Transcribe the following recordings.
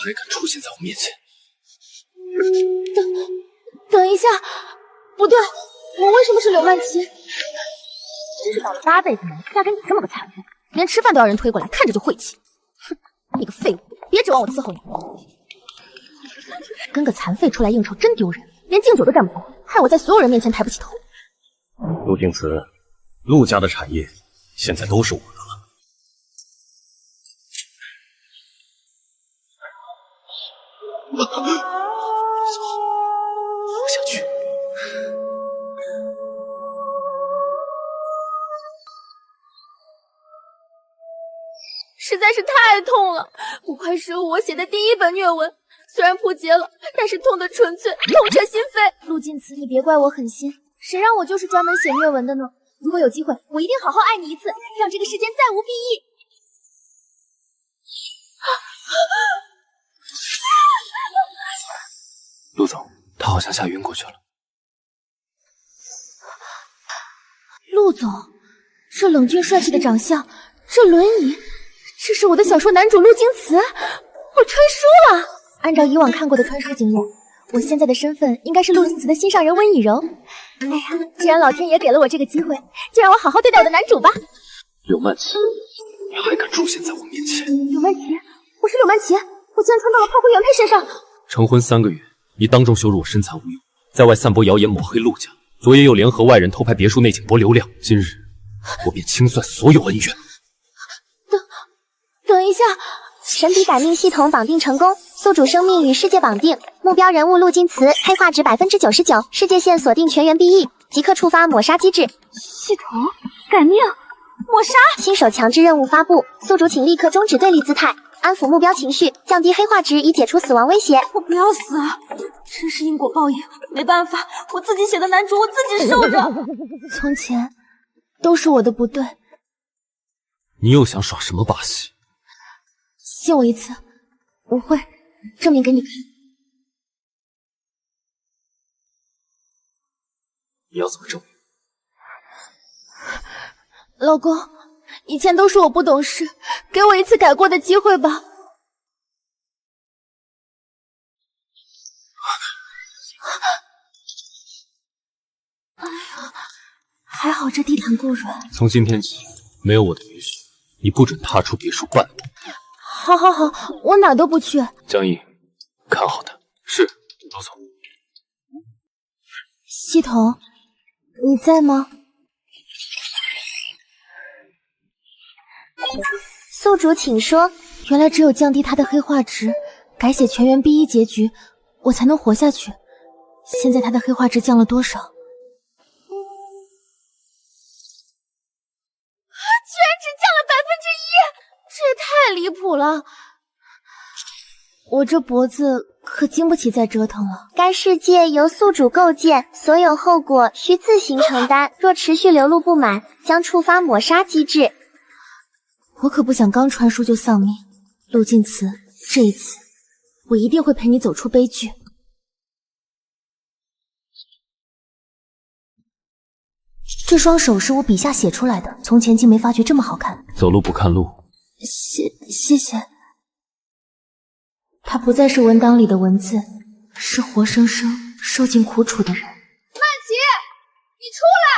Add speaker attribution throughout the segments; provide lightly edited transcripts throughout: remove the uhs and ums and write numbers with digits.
Speaker 1: 还敢出现在我面前？
Speaker 2: 等一下，不对，我为什么是柳曼琪？真是倒了8辈子霉，嫁给你这么个残废，连吃饭都要人推过来，看着就晦气。哼，你个废物，别指望我伺候你。跟个残废出来应酬真丢人，连敬酒都站不住，害我在所有人面前抬不起头。
Speaker 1: 陆敬慈，陆家的产业现在都是我的了。我下去。
Speaker 2: 实在是太痛了，不愧是我写的第1本虐文，虽然扑街了，但是痛的纯粹，痛彻心扉。陆敬慈，你别怪我狠心，谁让我就是专门写虐文的呢？如果有机会，我一定好好爱你一次，让这个世间再无裨益。
Speaker 1: 陆总，他好像吓晕过去了。
Speaker 2: 陆总，这冷峻帅气的长相，这轮椅，这是我的小说男主陆敬慈，我穿书了。按照以往看过的穿书经验，我现在的身份应该是陆敬慈的心上人温以柔。哎呀，既然老天爷给了我这个机会，就让我好好对待我的男主吧。
Speaker 1: 柳曼琪，你还敢出现在我面前？
Speaker 2: 柳曼琪，我是柳曼琪，我竟然穿到了炮灰原配身上。
Speaker 1: 成婚3个月，你当众羞辱我身残无用，在外散播谣言抹黑陆家，昨夜又联合外人偷拍别墅内景博流量，今日我便清算所有恩怨。
Speaker 2: 等一下，
Speaker 3: 神笔改命系统绑定成功，宿主生命与世界绑定，目标人物陆敬慈，黑化值99%，世界线锁定全员 BE， 即刻触发抹杀机制。
Speaker 2: 系统改命抹杀，
Speaker 3: 新手强制任务发布，宿主请立刻终止对立姿态，安抚目标情绪，降低黑化值以解除死亡威胁。
Speaker 2: 我不要死啊！真是因果报应，没办法，我自己写的男主我自己受着。从前都是我的不对，
Speaker 1: 你又想耍什么把戏？
Speaker 2: 信我一次，我会证明给你看。
Speaker 1: 你要怎么证明？
Speaker 2: 老公，以前都是我不懂事，给我一次改过的机会吧。哎呀，还好这地毯够软。
Speaker 1: 从今天起，没有我的允许，你不准踏出别墅半步。
Speaker 2: 好，我哪都不去。
Speaker 1: 江毅，看好他。是，陆总。
Speaker 2: 系统，你在吗？
Speaker 3: 宿主请说。
Speaker 2: 原来只有降低他的黑化值，改写全员 B1 结局，我才能活下去。现在他的黑化值降了多少？居然只降了1%，这也太离谱了！我这脖子可经不起再折腾了。
Speaker 3: 该世界由宿主构建，所有后果需自行承担，若持续流露不满，将触发抹杀机制。
Speaker 2: 我可不想刚传书就丧命，陆敬慈，这一次我一定会陪你走出悲剧。这双手是我笔下写出来的，从前竟没发觉这么好看。
Speaker 1: 走路不看路。
Speaker 2: 谢谢。它不再是文档里的文字，是活生生受尽苦楚的人。曼琪，你出来！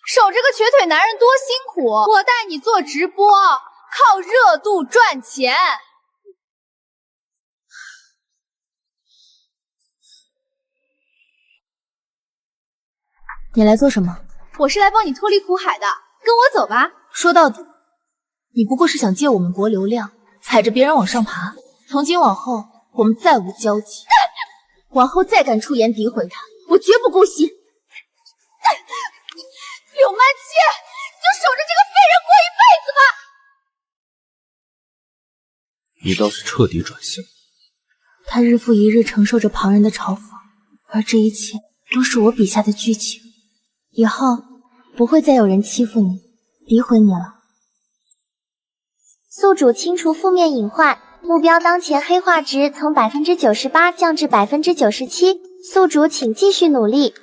Speaker 2: 守这个瘸腿男人多辛苦，我带你做直播，靠热度赚钱。你来做什么？我是来帮你脱离苦海的，跟我走吧。说到底，你不过是想借我们博流量，踩着别人往上爬。从今往后，我们再无交集。往后再敢出言诋毁他，我绝不姑息。柳曼琪，就守着这个废人过一辈子吧。
Speaker 1: 你倒是彻底转性。
Speaker 2: 他日复一日承受着旁人的嘲讽，而这一切都是我笔下的剧情。以后不会再有人欺负你、诋毁你了。
Speaker 3: 宿主清除负面隐患，目标当前黑化值从98%降至97%，宿主请继续努力。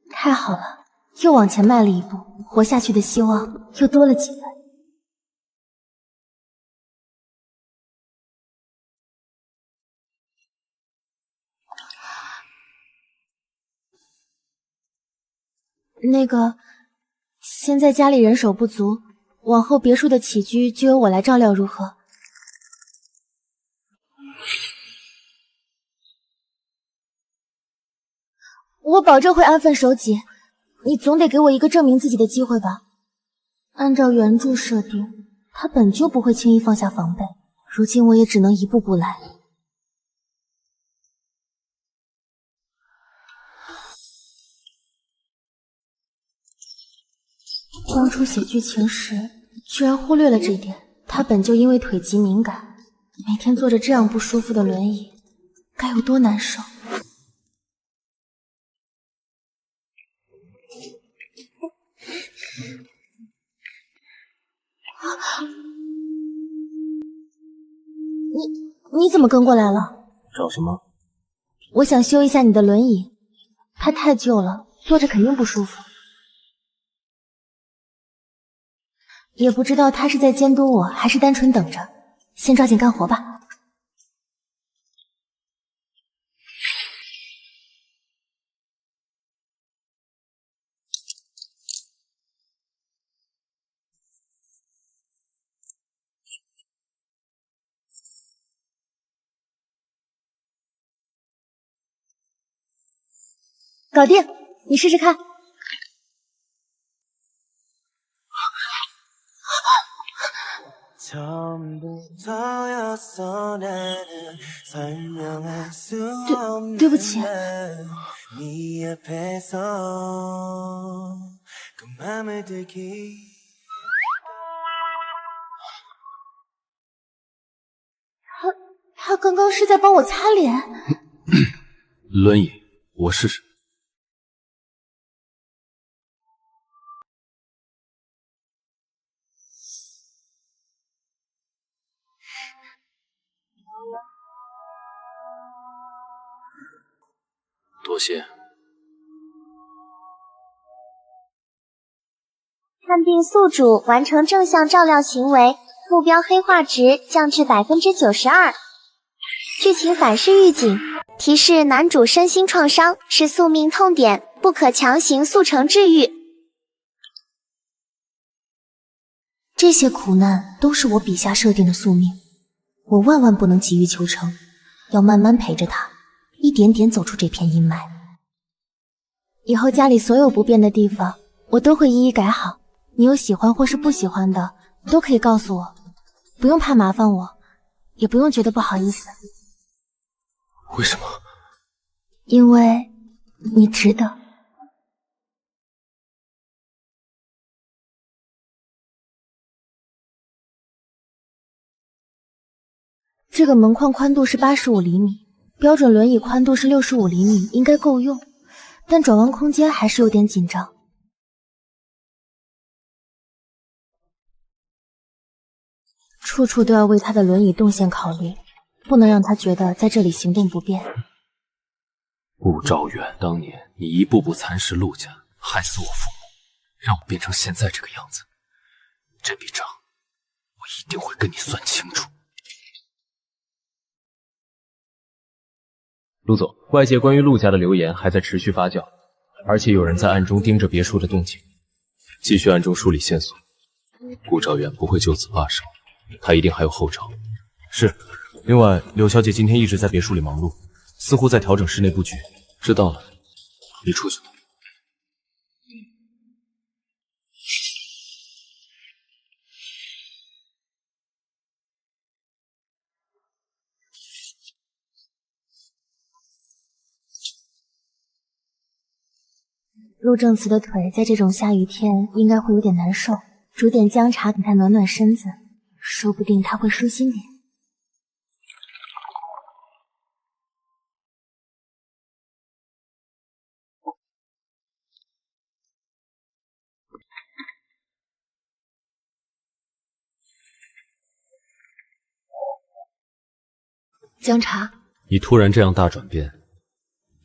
Speaker 2: 太好了，又往前迈了一步，活下去的希望又多了几分。那个，现在家里人手不足，往后别墅的起居就由我来照料，如何？我保证会安分守己，你总得给我一个证明自己的机会吧？按照原著设定，他本就不会轻易放下防备，如今我也只能一步步来。当初写剧情时，居然忽略了这一点。他本就因为腿疾敏感，每天坐着这样不舒服的轮椅，该有多难受。你怎么跟过来了？
Speaker 1: 找什么？
Speaker 2: 我想修一下你的轮椅，它太旧了，坐着肯定不舒服。也不知道他是在监督我，还是单纯等着。先抓紧干活吧。搞定，你试试看。对不起。他刚刚是在帮我擦脸。
Speaker 1: 轮椅，我试试。多谢。
Speaker 3: 判定宿主完成正向照料行为，目标黑化值降至92%。剧情反噬预警提示：男主身心创伤是宿命痛点，不可强行速成治愈。
Speaker 2: 这些苦难都是我笔下设定的宿命，我万万不能急于求成，要慢慢陪着他，一点点走出这片阴霾。以后家里所有不便的地方，我都会一一改好。你有喜欢或是不喜欢的，都可以告诉我，不用怕麻烦我，也不用觉得不好意思。
Speaker 1: 为什么？
Speaker 2: 因为你值得。这个门框宽度是85厘米，标准轮椅宽度是65厘米，应该够用，但转弯空间还是有点紧张。处处都要为他的轮椅动线考虑，不能让他觉得在这里行动不便。
Speaker 1: 顾兆远，当年你一步步蚕食陆家，害死我父母，让我变成现在这个样子。这笔账，我一定会跟你算清楚。
Speaker 4: 陆总，外界关于陆家的流言还在持续发酵，而且有人在暗中盯着别墅的动静。
Speaker 1: 继续暗中梳理线索，顾兆远不会就此罢手，他一定还有后招。
Speaker 4: 是。另外，柳小姐今天一直在别墅里忙碌，似乎在调整室内布局。
Speaker 1: 知道了，你出去吧。
Speaker 2: 陆正慈的腿在这种下雨天应该会有点难受，煮点姜茶给他暖暖身子，说不定他会舒心点。姜茶。
Speaker 1: 你突然这样大转变，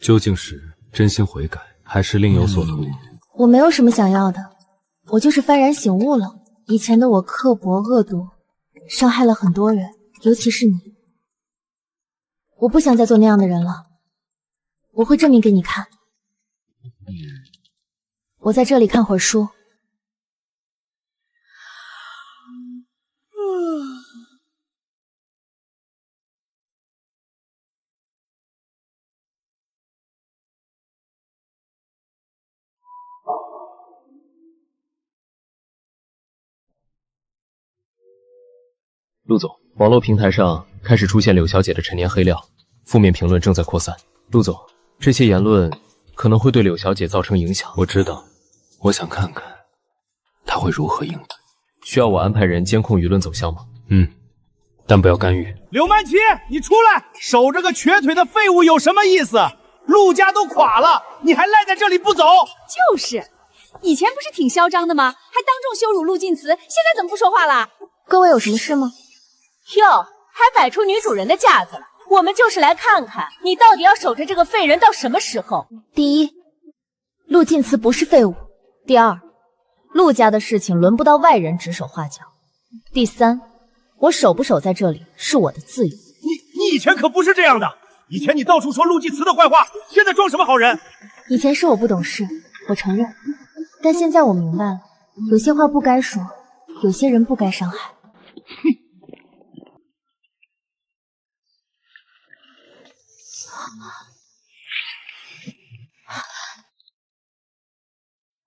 Speaker 1: 究竟是真心悔改，还是另有所图？
Speaker 2: 我没有什么想要的，我就是幡然醒悟了。以前的我刻薄恶毒，伤害了很多人，尤其是你。我不想再做那样的人了，我会证明给你看。我在这里看会儿书。
Speaker 4: 陆总，网络平台上开始出现柳小姐的陈年黑料，负面评论正在扩散。陆总，这些言论可能会对柳小姐造成影响。
Speaker 1: 我知道，我想看看她会如何应对。
Speaker 4: 需要我安排人监控舆论走向吗？
Speaker 1: 但不要干预。
Speaker 5: 柳曼琪，你出来！守着个瘸腿的废物有什么意思？陆家都垮了，你还赖在这里不走？
Speaker 6: 就是，以前不是挺嚣张的吗？还当众羞辱陆晋慈，现在怎么不说话了？
Speaker 2: 各位有什么事吗？
Speaker 6: 哟，还摆出女主人的架子了。我们就是来看看你到底要守着这个废人到什么时候。
Speaker 2: 第一，陆晋慈不是废物；
Speaker 6: 第二，陆家的事情轮不到外人指手画脚；第三，我守不守在这里是我的自由。
Speaker 5: 你以前可不是这样的，以前你到处说陆晋慈的坏话，现在装什么好人？
Speaker 2: 以前是我不懂事，我承认，但现在我明白了，有些话不该说，有些人不该伤害。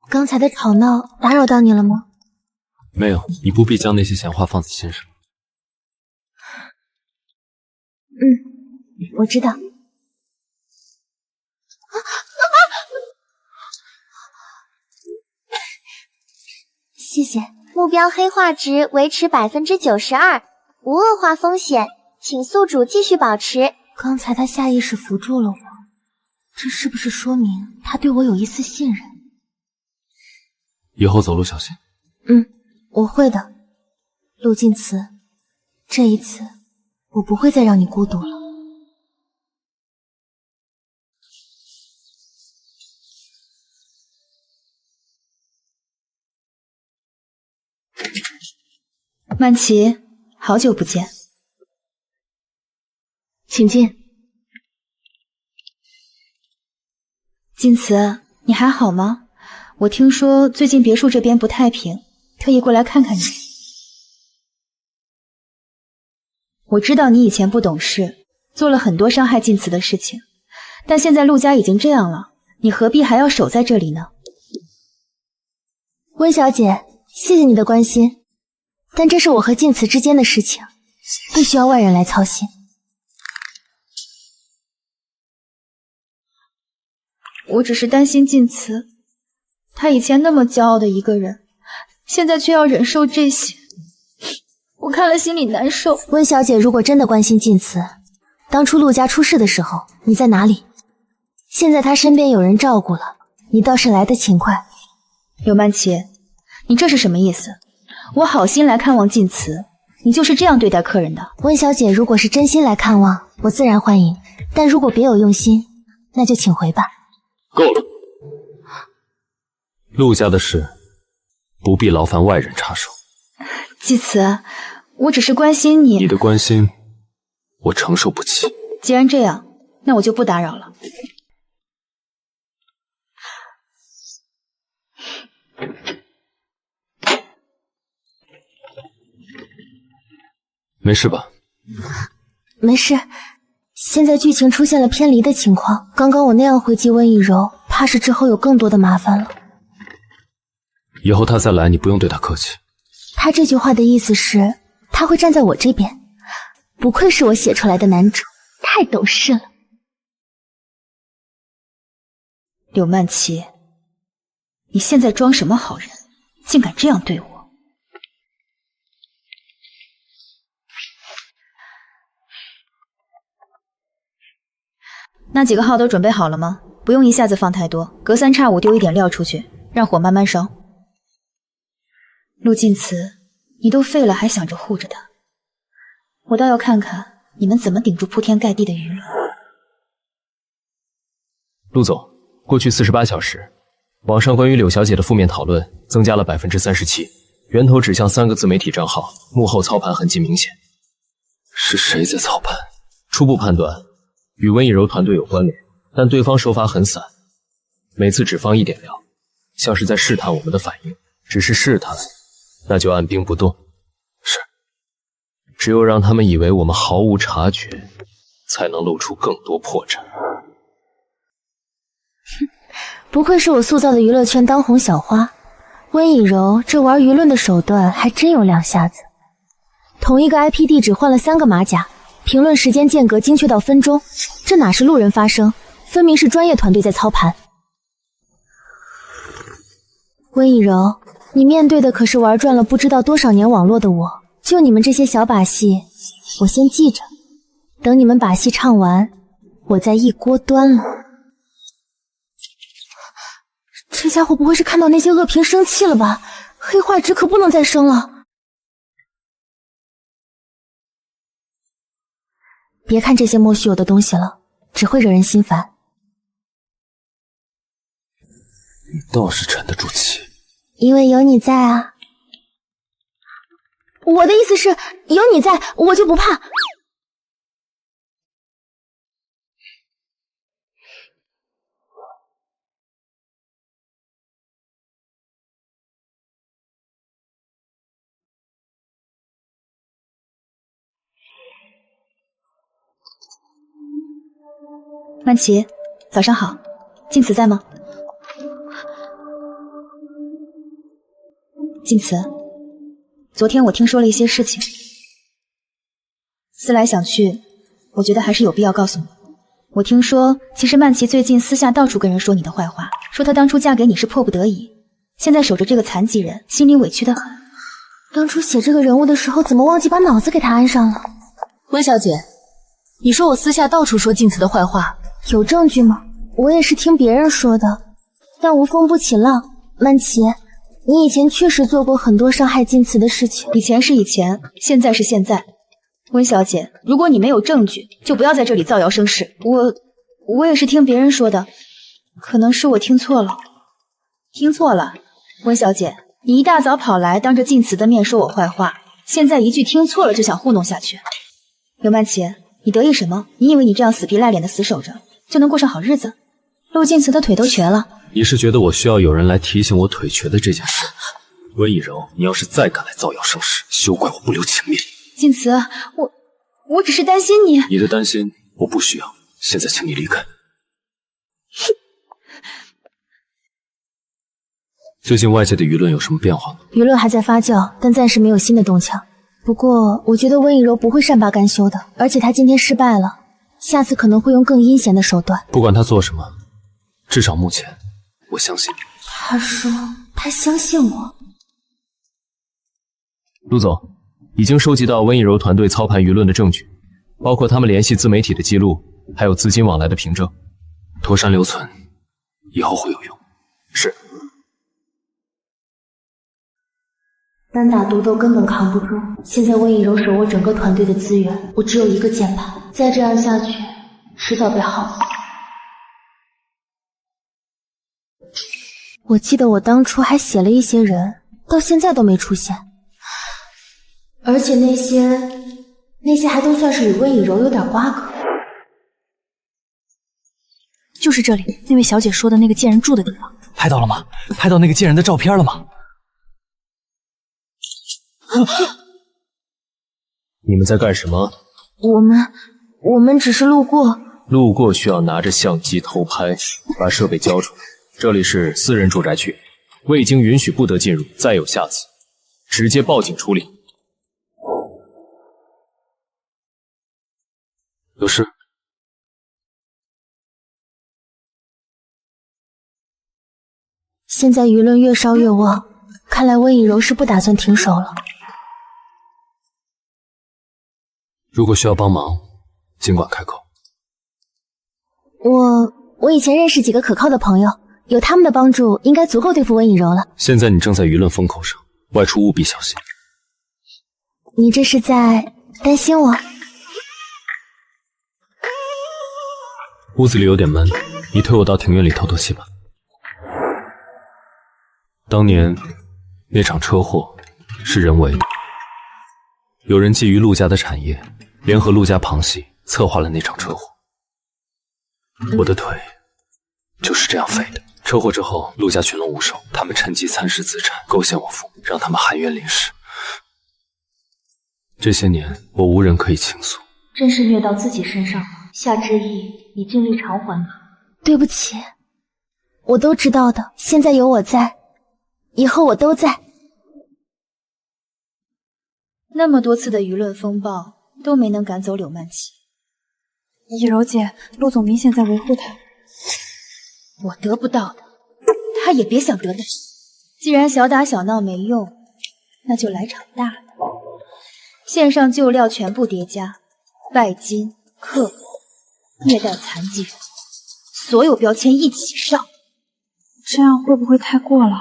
Speaker 2: 刚才的吵闹打扰到你了吗？
Speaker 1: 没有，你不必将那些闲话放在心上。
Speaker 2: 我知道。
Speaker 3: 谢谢。目标黑化值维持92%，无恶化风险，请宿主继续保持。
Speaker 2: 刚才他下意识扶住了我，这是不是说明他对我有一丝信任？
Speaker 1: 以后走路小心。
Speaker 2: 我会的。陆晋慈，这一次我不会再让你孤独了。
Speaker 7: 曼琪，好久不见，
Speaker 2: 请进。
Speaker 7: 晋慈，你还好吗？我听说最近别墅这边不太平，特意过来看看你。我知道你以前不懂事，做了很多伤害晋慈的事情，但现在陆家已经这样了，你何必还要守在这里呢？
Speaker 2: 温小姐，谢谢你的关心，但这是我和晋慈之间的事情，不需要外人来操心。
Speaker 7: 我只是担心晋慈，他以前那么骄傲的一个人，现在却要忍受这些，我看了心里难受。
Speaker 2: 温小姐如果真的关心晋慈，当初陆家出事的时候你在哪里？现在他身边有人照顾了，你倒是来得勤快。
Speaker 7: 柳曼琪，你这是什么意思？我好心来看望晋慈，你就是这样对待客人的？
Speaker 2: 温小姐如果是真心来看望，我自然欢迎，但如果别有用心，那就请回吧。
Speaker 1: 够了，陆家的事不必劳烦外人插手。
Speaker 7: 季慈，我只是关心你。
Speaker 1: 你的关心我承受不起。
Speaker 7: 既然这样，那我就不打扰了。
Speaker 1: 没事吧？
Speaker 2: 没事。现在剧情出现了偏离的情况，刚刚我那样回击温以柔，怕是之后有更多的麻烦了。
Speaker 1: 以后他再来，你不用对他客气。
Speaker 2: 他这句话的意思是，他会站在我这边。不愧是我写出来的男主，太懂事了。
Speaker 7: 柳曼琪，你现在装什么好人，竟敢这样对我？那几个号都准备好了吗？不用一下子放太多，隔三差五丢一点料出去，让火慢慢烧。陆晋慈，你都废了还想着护着他，我倒要看看你们怎么顶住铺天盖地的舆论。
Speaker 4: 陆总，过去48小时，网上关于柳小姐的负面讨论增加了37%，源头指向3个自媒体账号，幕后操盘痕迹明显。
Speaker 1: 是谁在操盘？
Speaker 4: 初步判断与温以柔团队有关联，但对方手法很散，每次只放一点料，像是在试探我们的反应。只是试探，那就按兵不动。
Speaker 1: 是。
Speaker 4: 只有让他们以为我们毫无察觉，才能露出更多破绽。
Speaker 2: 不愧是我塑造的娱乐圈当红小花，温以柔这玩舆论的手段还真有两下子。同一个 IP 地址换了3个马甲，评论时间间隔精确到分钟，这哪是路人发声，分明是专业团队在操盘。温以柔，你面对的可是玩转了不知道多少年网络的我，就你们这些小把戏，我先记着，等你们把戏唱完，我再一锅端了。这家伙不会是看到那些恶评生气了吧？黑化值可不能再升了。别看这些莫须有的东西了，只会惹人心烦。
Speaker 1: 你倒是沉得住气。
Speaker 2: 因为有你在啊。我的意思是，有你在，我就不怕。
Speaker 7: 曼琪，早上好，静慈在吗？静慈，昨天我听说了一些事情，思来想去，我觉得还是有必要告诉你。我听说，其实曼琪最近私下到处跟人说你的坏话，说她当初嫁给你是迫不得已，现在守着这个残疾人，心里委屈得很。
Speaker 2: 当初写这个人物的时候，怎么忘记把脑子给他安上了？
Speaker 6: 温小姐，你说我私下到处说静慈的坏话，
Speaker 2: 有证据吗？我也是听别人说的，但无风不起浪。曼琪，你以前确实做过很多伤害静慈的事情。
Speaker 7: 以前是以前，现在是现在。温小姐，如果你没有证据，就不要在这里造谣生事。我也是听别人说的，可能是我听错了。听错了，温小姐，你一大早跑来当着静慈的面说我坏话，现在一句听错了就想糊弄下去。刘曼琪，你得意什么？你以为你这样死皮赖脸的死守着，就能过上好日子？陆静慈的腿都瘸了。
Speaker 1: 你是觉得我需要有人来提醒我腿瘸的这件事？温以柔，你要是再敢来造谣生事，休怪我不留情面。
Speaker 7: 静慈，我只是担心你。
Speaker 1: 你的担心我不需要，现在请你离开。最近外界的舆论有什么变化吗？
Speaker 2: 舆论还在发酵，但暂时没有新的动向。不过我觉得温以柔不会善罢甘休的，而且他今天失败了，下次可能会用更阴险的手段。
Speaker 1: 不管他做什么，至少目前我相信。
Speaker 2: 他说他相信我。
Speaker 4: 陆总，已经收集到温以柔团队操盘舆论的证据，包括他们联系自媒体的记录，还有资金往来的凭证，
Speaker 1: 妥善留存，以后会有用。是。
Speaker 2: 单打独斗根本扛不住，现在温以柔手握整个团队的资源，我只有一个键盘，再这样下去，迟早被耗死。我记得我当初还写了一些人，到现在都没出现，而且那些还都算是与温以柔有点瓜葛。
Speaker 6: 就是这里，那位小姐说的那个贱人住的地方。
Speaker 5: 拍到了吗？拍到那个贱人的照片了吗？
Speaker 4: 你们在干什么？
Speaker 2: 我们只是路过。
Speaker 4: 路过需要拿着相机偷拍，把设备交出来。这里是私人住宅区，未经允许不得进入，再有下次，直接报警处理。
Speaker 1: 有事？
Speaker 2: 现在舆论越烧越旺，看来温以柔是不打算停手了。
Speaker 1: 如果需要帮忙，尽管开口。
Speaker 2: 我以前认识几个可靠的朋友，有他们的帮助，应该足够对付温以柔了。
Speaker 1: 现在你正在舆论风口上，外出务必小心。
Speaker 2: 你这是在担心我？
Speaker 1: 屋子里有点闷，你推我到庭院里透透气吧。当年那场车祸是人为的，有人觊觎陆家的产业，联合陆家旁系策划了那场车祸。我的腿就是这样废的。车祸之后，陆家群龙无首，他们趁机蚕食资产，构陷我父母，让他们含冤淋尸。这些年，我无人可以倾诉。
Speaker 2: 真是虐到自己身上了，夏之意，你尽力偿还吧。对不起，我都知道的。现在有我在，以后我都在。
Speaker 7: 那么多次的舆论风暴都没能赶走柳曼琪。
Speaker 8: 以柔姐，陆总明显在维护她。
Speaker 7: 我得不到的，他也别想得到。既然小打小闹没用，那就来场大的。线上旧料全部叠加，拜金、刻薄、虐待残疾人，所有标签一起上。
Speaker 8: 这样会不会太过了？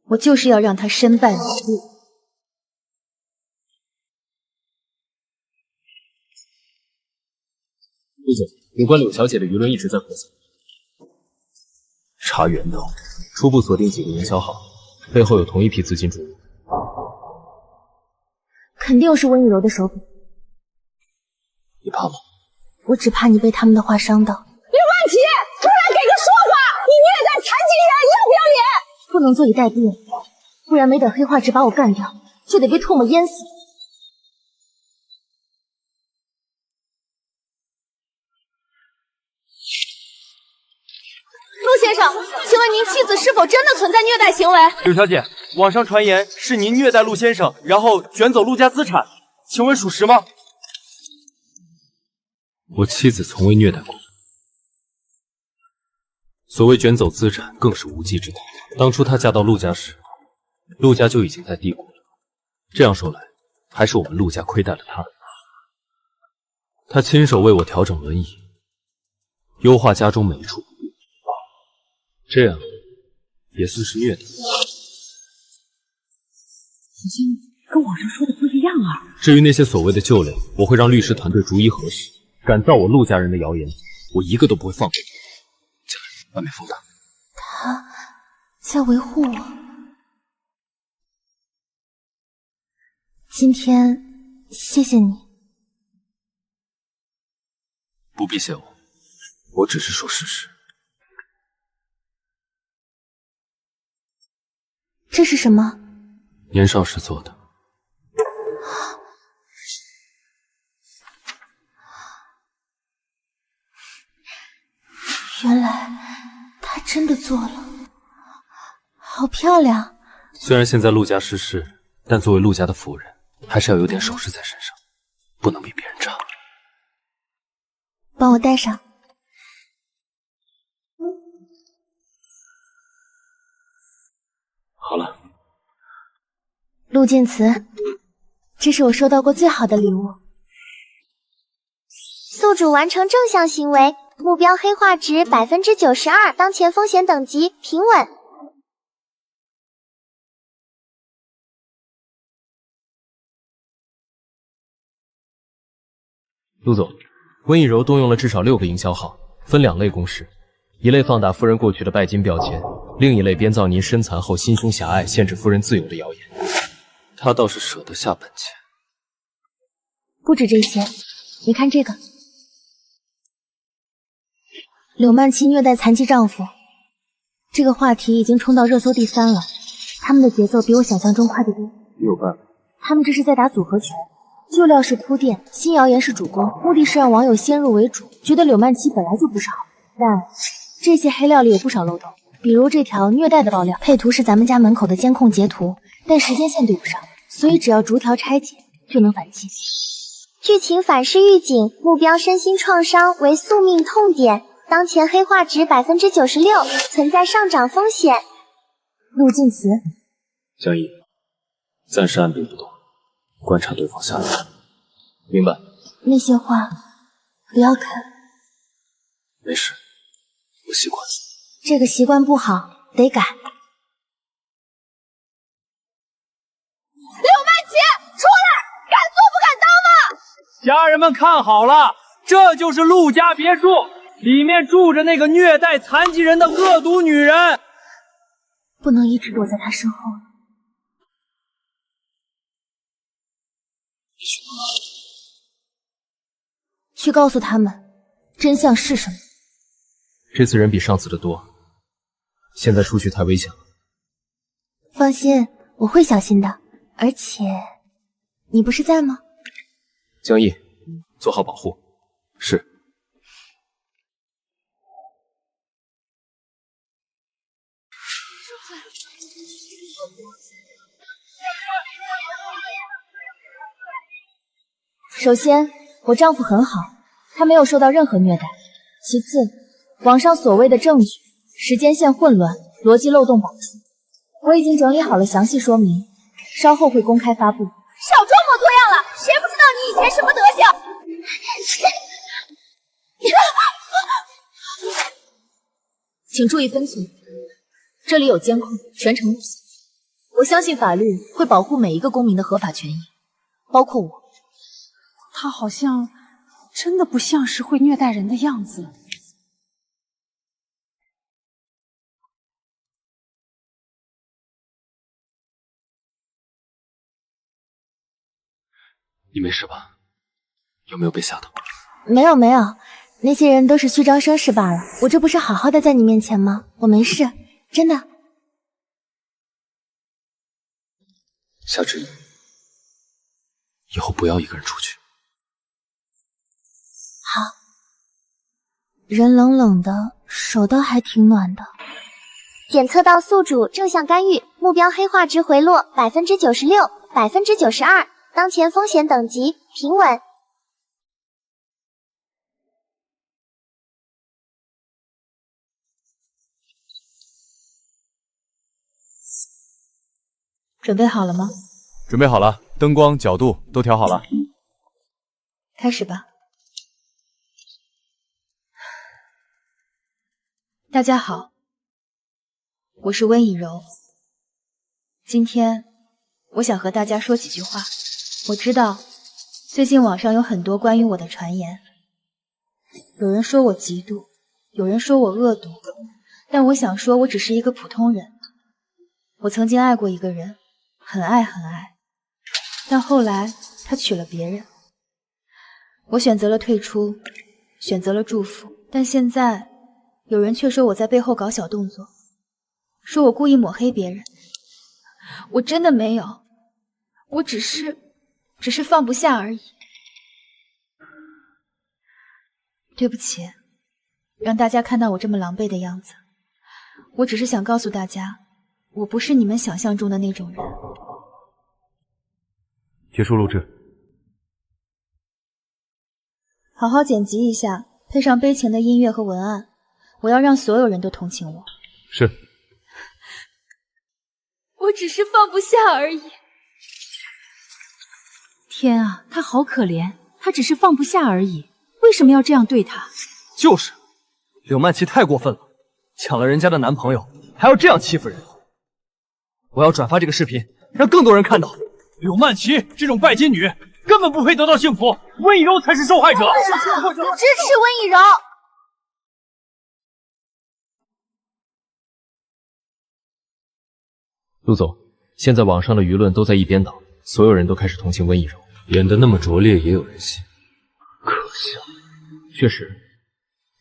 Speaker 7: 我就是要让他身败名裂。
Speaker 4: 陆总，有关柳小姐的舆论一直在扩散。
Speaker 1: 查源头，
Speaker 4: 初步锁定几个营销号，背后有同一批资金注入。
Speaker 2: 肯定是温以柔的手笔。
Speaker 1: 你怕吗？
Speaker 2: 我只怕你被他们的话伤到。
Speaker 9: 刘曼琪，出来给个说法！你虐待残疾人，要不要脸？
Speaker 2: 不能坐以待毙，不然没等黑化值把我干掉，就得被唾沫淹死。陆先生，请问您妻子是否真的存在虐待行为？
Speaker 5: 柳小姐，网上传言是您虐待陆先生，然后卷走陆家资产，请问属实吗？
Speaker 1: 我妻子从未虐待过。所谓卷走资产，更是无稽之谈。当初她嫁到陆家时，陆家就已经在低谷了。这样说来，还是我们陆家亏待了她。她亲手为我调整轮椅，优化家中每一处不便，这样也算是虐待。
Speaker 8: 好像跟网上说的不一样啊。
Speaker 1: 至于那些所谓的旧料，我会让律师团队逐一核实。敢造我陆家人的谣言，我一个都不会放过。家人，外面风大。
Speaker 2: 他在维护我。今天谢谢你。
Speaker 1: 不必谢我，我只是说事实。
Speaker 2: 这是什么？
Speaker 1: 年少时做的。
Speaker 2: 原来他真的做了，好漂亮。
Speaker 1: 虽然现在陆家失势，但作为陆家的夫人，还是要有点首饰在身上，不能比别人差。
Speaker 2: 帮我戴上。
Speaker 1: 好了。
Speaker 2: 陆晋慈，这是我收到过最好的礼物。
Speaker 3: 宿主完成正向行为，目标黑化值92%，当前风险等级平稳。
Speaker 4: 陆总，温以柔动用了至少6个营销号，分2类攻势，一类放大夫人过去的拜金标签，另一类编造您身残后心胸狭隘、限制夫人自由的谣言。
Speaker 1: 他倒是舍得下本钱。
Speaker 2: 不止这些，你看这个。柳曼妻虐待残疾丈夫，这个话题已经冲到热搜第3了。他们的节奏比我想象中快得多。
Speaker 1: 你有办法？
Speaker 2: 他们这是在打组合拳，旧料是铺垫，新谣言是主攻，目的是让网友先入为主，觉得柳曼妻本来就不是好。但这些黑料里有不少漏洞，比如这条虐待的爆料，配图是咱们家门口的监控截图，但时间线对不上，所以只要逐条拆解就能反击。
Speaker 3: 剧情反噬预警，目标身心创伤为宿命痛点。当前黑化值96%，存在上涨风险。
Speaker 2: 陆晋慈，
Speaker 1: 江毅，暂时按兵不动，观察对方下一步。
Speaker 4: 明白。
Speaker 2: 那些话不要看。
Speaker 1: 没事，我习惯。
Speaker 2: 这个习惯不好，得改。
Speaker 9: 刘曼琪，出来！敢做不敢当吗？
Speaker 5: 家人们看好了，这就是陆家别墅。里面住着那个虐待残疾人的恶毒女人，
Speaker 2: 不能一直躲在她身后了。去告诉他们真相是什么。
Speaker 4: 这次人比上次的多，现在出去太危险了。
Speaker 2: 放心，我会小心的。而且，你不是在吗？
Speaker 4: 江毅，做好保护。
Speaker 1: 是。
Speaker 6: 首先，我丈夫很好，他没有受到任何虐待。其次，网上所谓的证据，时间线混乱，逻辑漏洞百出。我已经整理好了详细说明，稍后会公开发布。
Speaker 9: 少装模作样了，谁不知道你以前什么德行？
Speaker 6: 请注意分寸，这里有监控，全程录像。我相信法律会保护每一个公民的合法权益，包括我。
Speaker 8: 他好像真的不像是会虐待人的样子。
Speaker 1: 你没事吧？有没有被吓到？
Speaker 2: 没有没有，那些人都是虚张声势罢了。我这不是好好的在你面前吗？我没事，真的。
Speaker 1: 夏芷，以后不要一个人出去。
Speaker 2: 好。人冷冷的，手倒还挺暖的。
Speaker 3: 检测到宿主正向干预，目标黑化值回落96%、92%，当前风险等级平稳。
Speaker 7: 准备好了吗？
Speaker 10: 准备好了，灯光、角度都调好了。
Speaker 7: 开始吧。大家好，我是温以柔。今天我想和大家说几句话。我知道最近网上有很多关于我的传言，有人说我嫉妒，有人说我恶毒，但我想说我只是一个普通人。我曾经爱过一个人，很爱很爱，但后来他娶了别人。我选择了退出，选择了祝福，但现在有人却说我在背后搞小动作，说我故意抹黑别人。我真的没有，我只是放不下而已。对不起，让大家看到我这么狼狈的样子。我只是想告诉大家，我不是你们想象中的那种人。
Speaker 10: 结束录制。
Speaker 7: 好好剪辑一下，配上悲情的音乐和文案，我要让所有人都同情我。
Speaker 10: 是。
Speaker 7: 我只是放不下而已。
Speaker 8: 天啊，他好可怜，他只是放不下而已，为什么要这样对他？
Speaker 5: 就是，柳曼琪太过分了，抢了人家的男朋友，还要这样欺负人。我要转发这个视频，让更多人看到，柳曼琪这种拜金女根本不配得到幸福，温以柔才是受害者。
Speaker 9: 支持温以柔。
Speaker 4: 陆总，现在网上的舆论都在一边倒，所有人都开始同情温以柔。
Speaker 1: 演得那么拙劣也有人信，可笑。
Speaker 4: 确实，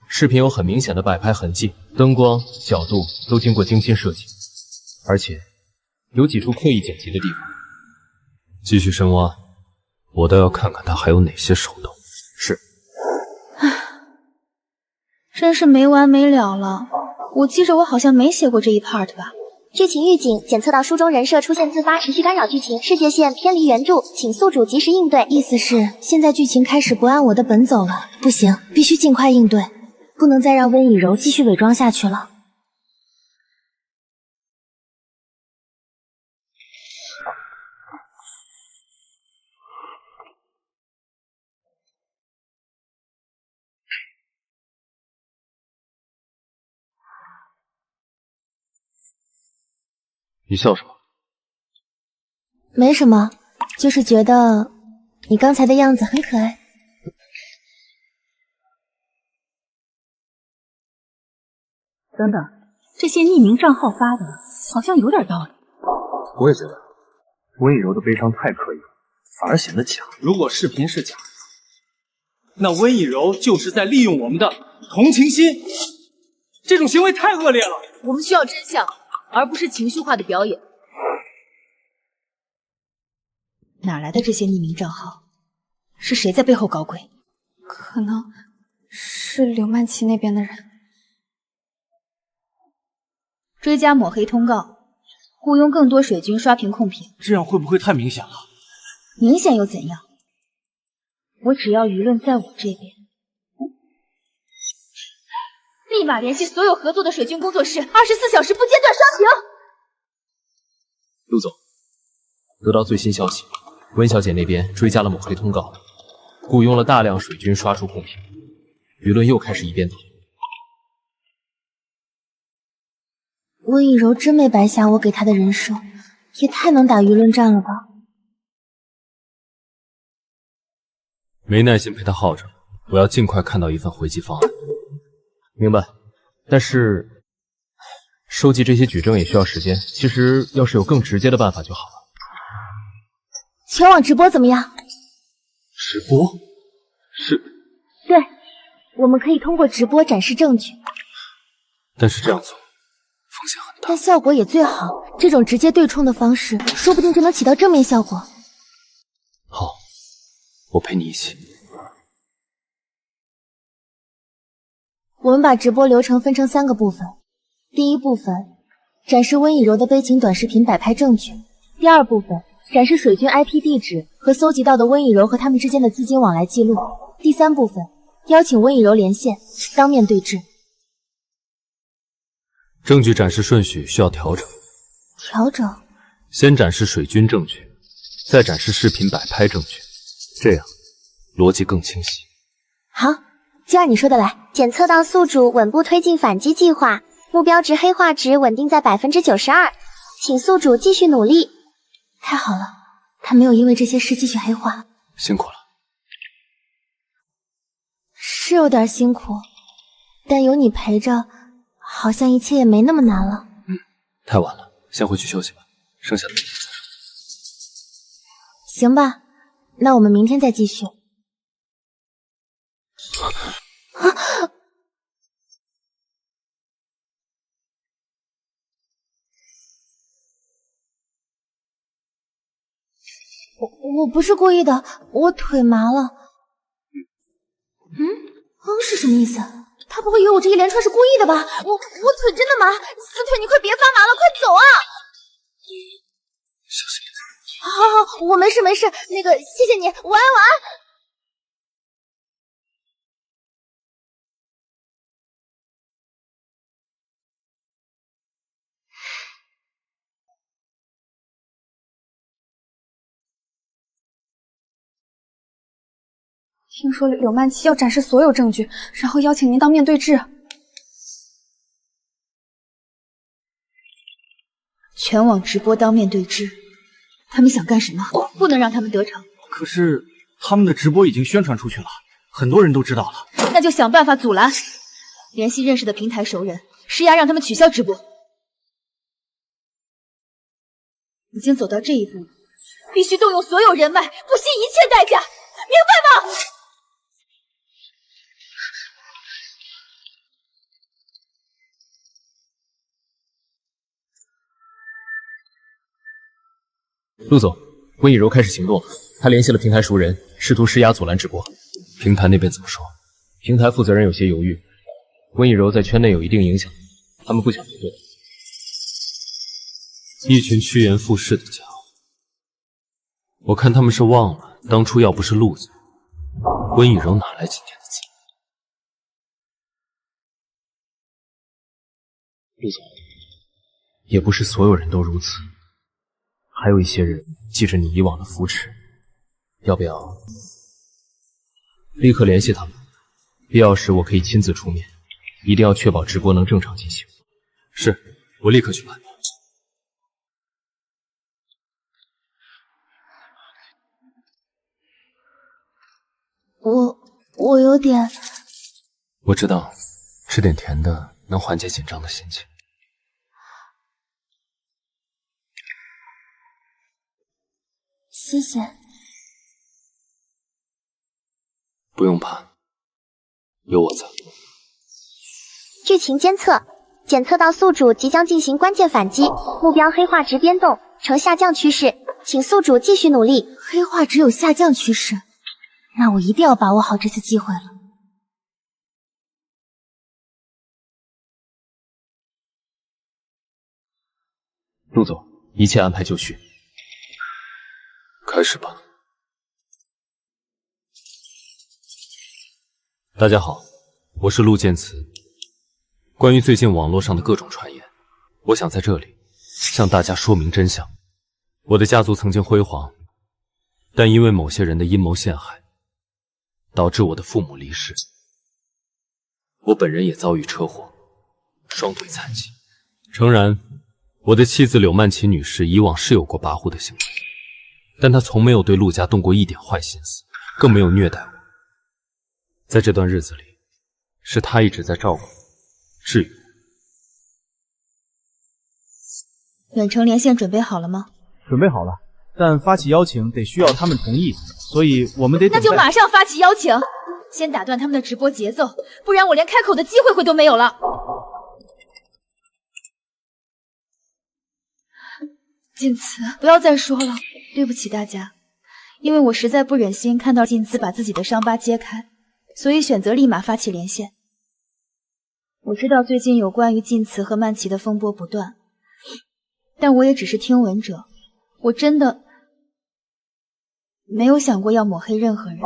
Speaker 4: 视频有很明显的摆拍痕迹，灯光、角度都经过精心设计，而且有几处刻意剪辑的地方。
Speaker 1: 继续深挖，我倒要看看他还有哪些手段。
Speaker 4: 是。
Speaker 7: 真是没完没了了。我记着我好像没写过这一 part 吧。
Speaker 3: 剧情预警检测到书中人设出现自发持续干扰剧情，世界线偏离原著，请宿主及时应对。
Speaker 2: 意思是现在剧情开始不按我的本走了，不行，必须尽快应对，不能再让温以柔继续伪装下去了。
Speaker 1: 你笑什么？
Speaker 2: 没什么，就是觉得你刚才的样子很可爱。
Speaker 8: 等等，这些匿名账号发的好像有点道理。
Speaker 5: 我也觉得，温以柔的悲伤太刻意了，反而显得假。如果视频是假的，那温以柔就是在利用我们的同情心。这种行为太恶劣了。
Speaker 6: 我们需要真相，而不是情绪化的表演。
Speaker 7: 哪来的这些匿名账号？是谁在背后搞鬼？
Speaker 11: 可能是柳曼琪那边的人。
Speaker 7: 追加抹黑通告，雇佣更多水军刷屏控评。
Speaker 5: 这样会不会太明显了？
Speaker 7: 明显又怎样？我只要舆论在我这边。立马联系所有合作的水军工作室，24小时不间断刷屏。
Speaker 4: 陆总，得到最新消息，温小姐那边追加了抹黑通告，雇佣了大量水军刷出控评，舆论又开始一边倒。
Speaker 2: 温以柔真没白瞎我给她的人设，也太能打舆论战了吧。
Speaker 1: 没耐心陪他耗着，我要尽快看到一份回击方案。
Speaker 4: 明白，但是收集这些举证也需要时间。其实要是有更直接的办法就好了。
Speaker 2: 前往直播怎么样？
Speaker 1: 直播？是。
Speaker 2: 对，我们可以通过直播展示证据。
Speaker 1: 但是这样做风险很大，
Speaker 2: 但效果也最好。这种直接对冲的方式，说不定就能起到正面效果。
Speaker 1: 好，我陪你一起。
Speaker 2: 我们把直播流程分成3个部分。第一部分，展示温以柔的悲情短视频摆拍证据；第二部分，展示水军 IP 地址和搜集到的温以柔和他们之间的资金往来记录；第3部分，邀请温以柔连线，当面对质。
Speaker 1: 证据展示顺序需要调整。
Speaker 2: 调整？
Speaker 1: 先展示水军证据，再展示视频摆拍证据，这样逻辑更清晰。
Speaker 2: 好，就按你说的来。
Speaker 3: 检测到宿主稳步推进反击计划，目标值黑化值稳定在92%，请宿主继续努力。
Speaker 2: 太好了，他没有因为这些事继续黑化。
Speaker 1: 辛苦了。
Speaker 2: 是有点辛苦，但有你陪着，好像一切也没那么难了。
Speaker 1: 太晚了，先回去休息吧，剩下的明天再说。
Speaker 2: 行吧，那我们明天再继续。我不是故意的，我腿麻了。是什么意思？他不会以为我这一连串是故意的吧？我腿真的麻，死腿你快别发麻了，快走啊！
Speaker 1: 小心点。
Speaker 2: 好，我没事没事，那个谢谢你，晚安晚安。
Speaker 11: 听说柳曼琪要展示所有证据，然后邀请您当面对质。
Speaker 7: 全网直播当面对质，他们想干什么？不能让他们得逞。
Speaker 5: 可是他们的直播已经宣传出去了，很多人都知道了。
Speaker 7: 那就想办法阻拦，联系认识的平台熟人，施压让他们取消直播。已经走到这一步了，必须动用所有人脉，不惜一切代价，明白吗？
Speaker 4: 陆总，温以柔开始行动了，他联系了平台熟人，试图施压阻拦直播。
Speaker 1: 平台那边怎么说？
Speaker 4: 平台负责人有些犹豫，温以柔在圈内有一定影响，他们不想得罪他。
Speaker 1: 一群趋炎附势的家伙，我看他们是忘了当初要不是陆总，温以柔哪来今天的自
Speaker 4: 由？陆总，也不是所有人都如此。还有一些人记着你以往的扶持，要不要立刻联系他们？必要时我可以亲自出面，一定要确保直播能正常进行。
Speaker 1: 是，我立刻去办。
Speaker 2: 我有点……
Speaker 1: 我知道，吃点甜的能缓解紧张的心情。
Speaker 2: 谢谢。
Speaker 1: 不用怕，有我在。
Speaker 3: 剧情监测，检测到宿主即将进行关键反击，目标黑化值变动呈下降趋势，请宿主继续努力。
Speaker 2: 黑化值有下降趋势，那我一定要把握好这次机会了。
Speaker 4: 陆总，一切安排就绪，
Speaker 1: 开始吧。大家好，我是陆剑慈。关于最近网络上的各种传言，我想在这里向大家说明真相。我的家族曾经辉煌，但因为某些人的阴谋陷害，导致我的父母离世。我本人也遭遇车祸，双腿残疾。诚然，我的妻子柳曼琪女士以往是有过跋扈的行为，但她从没有对陆家动过一点坏心思，更没有虐待我。在这段日子里，是她一直在照顾我，治愈
Speaker 7: 我。远程连线准备好了吗？
Speaker 5: 准备好了，但发起邀请得需要他们同意，所以我们得
Speaker 7: 那就马上发起邀请，先打断他们的直播节奏，不然我连开口的机会都没有了。晋慈，不要再说了，对不起大家，因为我实在不忍心看到晋慈把自己的伤疤揭开，所以选择立马发起连线。我知道最近有关于晋慈和曼琪的风波不断，但我也只是听闻者，我真的没有想过要抹黑任何人。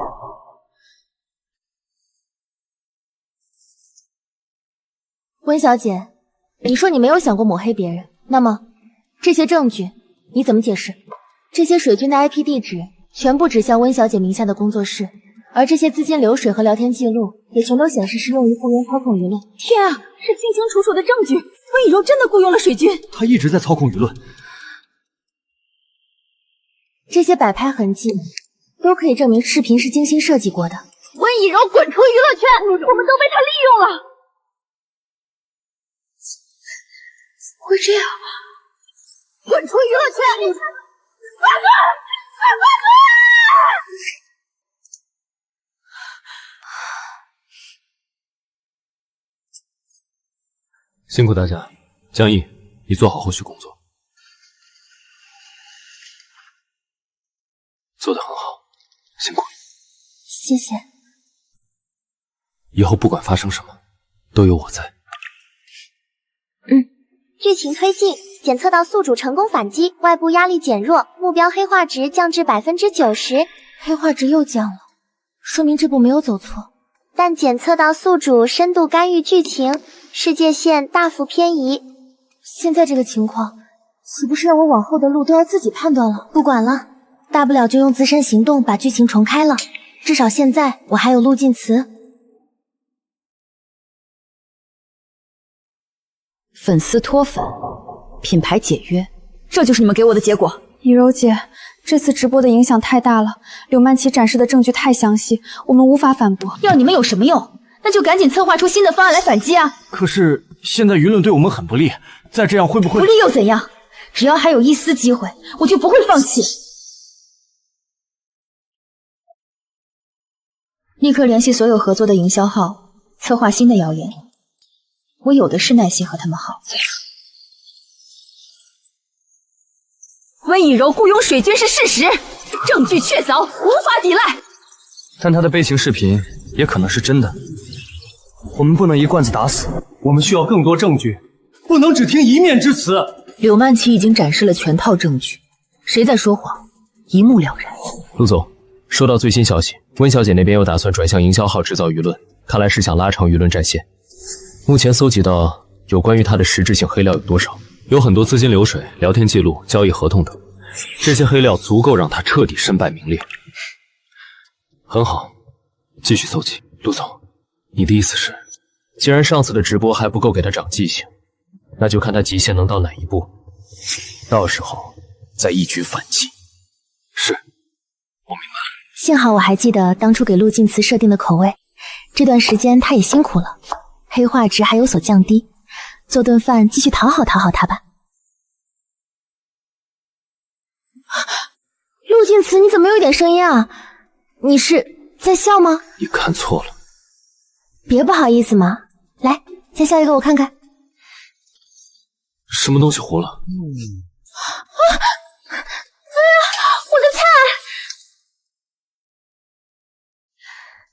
Speaker 2: 温小姐，你说你没有想过抹黑别人，那么这些证据你怎么解释？这些水军的 IP 地址全部指向温小姐名下的工作室，而这些资金流水和聊天记录也全都显示是用于雇佣操控舆论。
Speaker 8: 天啊，是清清楚楚的证据！温以柔真的雇佣了水军，
Speaker 5: 他一直在操控舆论。
Speaker 2: 这些摆拍痕迹都可以证明视频是精心设计过的。
Speaker 8: 温以柔滚出娱乐圈，我们都被他利用了。
Speaker 2: 怎么会这样？
Speaker 8: 滚出娱乐圈！快滚！快滚！
Speaker 1: 辛苦大家，江毅，你做好后续工作，做得很好，辛苦。
Speaker 2: 谢谢。
Speaker 1: 以后不管发生什么，都有我在。
Speaker 3: 剧情推进，检测到宿主成功反击，外部压力减弱，目标黑化值降至 90%。
Speaker 2: 黑化值又降了，说明这步没有走错。
Speaker 3: 但检测到宿主深度干预剧情，世界线大幅偏移。
Speaker 2: 现在这个情况，岂不是让我往后的路都要自己判断了？不管了，大不了就用自身行动把剧情重开了。至少现在我还有陆晋慈。
Speaker 8: 粉丝脱粉，品牌解约，这就是你们给我的结果。
Speaker 11: 以柔姐，这次直播的影响太大了，柳曼琪展示的证据太详细，我们无法反驳。
Speaker 7: 要你们有什么用？那就赶紧策划出新的方案来反击啊！
Speaker 5: 可是现在舆论对我们很不利，再这样会不会……
Speaker 7: 不利又怎样？只要还有一丝机会，我就不会放弃。立刻联系所有合作的营销号，策划新的谣言。我有的是耐心和他们耗。温以柔雇佣水军是事实，证据确凿，无法抵赖。
Speaker 5: 但他的悲情视频也可能是真的，我们不能一棍子打死，我们需要更多证据，不能只听一面之词。
Speaker 6: 柳曼琪已经展示了全套证据，谁在说谎，一目了然。
Speaker 4: 陆总，收到最新消息，温小姐那边又打算转向营销号制造舆论，看来是想拉长舆论战线。目前搜集到有关于她的实质性黑料有多少？
Speaker 1: 有很多资金流水、聊天记录、交易合同等，这些黑料足够让她彻底身败名裂。很好，继续搜集。陆总，你的意思是，
Speaker 4: 既然上次的直播还不够给她长记性，那就看她极限能到哪一步，到时候再一举反击。
Speaker 1: 是，我明白了。
Speaker 2: 幸好我还记得当初给陆晋慈设定的口味，这段时间他也辛苦了，黑化值还有所降低，做顿饭继续讨好他吧。陆晋慈，你怎么有一点声音啊？你是在笑吗？
Speaker 1: 你看错了。
Speaker 2: 别不好意思嘛，来，先削一个我看看。
Speaker 1: 什么东西糊了？
Speaker 2: 啊！哎呀，我的菜！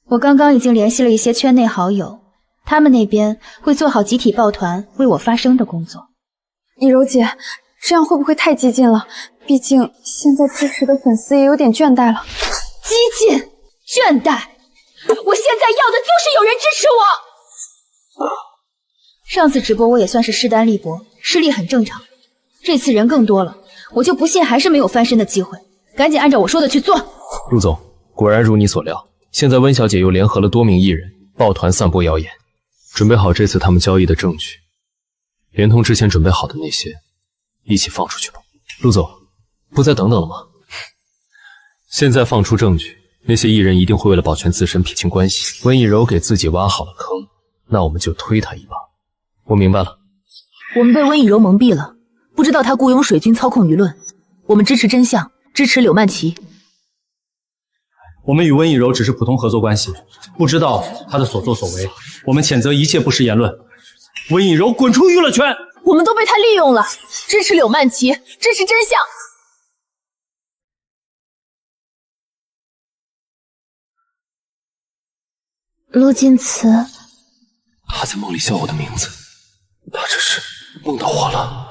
Speaker 6: 我刚刚已经联系了一些圈内好友，他们那边会做好集体抱团为我发声的工作。
Speaker 11: 以柔姐，这样会不会太激进了？毕竟现在支持的粉丝也有点倦怠了。
Speaker 6: 激进、倦怠，我现在要的就是有人支持我。上次直播我也算是势单力薄，失利很正常。这次人更多了，我就不信还是没有翻身的机会。赶紧按照我说的去做。
Speaker 4: 陆总，果然如你所料，现在温小姐又联合了多名艺人抱团散播谣言，
Speaker 1: 准备好这次他们交易的证据，连同之前准备好的那些一起放出去吧。
Speaker 4: 陆总，不再等等了吗？
Speaker 1: 现在放出证据，那些艺人一定会为了保全自身撇清关系。
Speaker 4: 温以柔给自己挖好了坑，那我们就推他一把。我明白了，
Speaker 8: 我们被温以柔蒙蔽了，不知道他雇佣水军操控舆论。我们支持真相，支持柳曼琪。
Speaker 5: 我们与温以柔只是普通合作关系，不知道他的所作所为。我们谴责一切不实言论。温以柔滚出娱乐圈！
Speaker 8: 我们都被他利用了，支持柳曼琪，支持真相。
Speaker 2: 陆晋慈，
Speaker 1: 他在梦里叫我的名字，他这是梦到我了。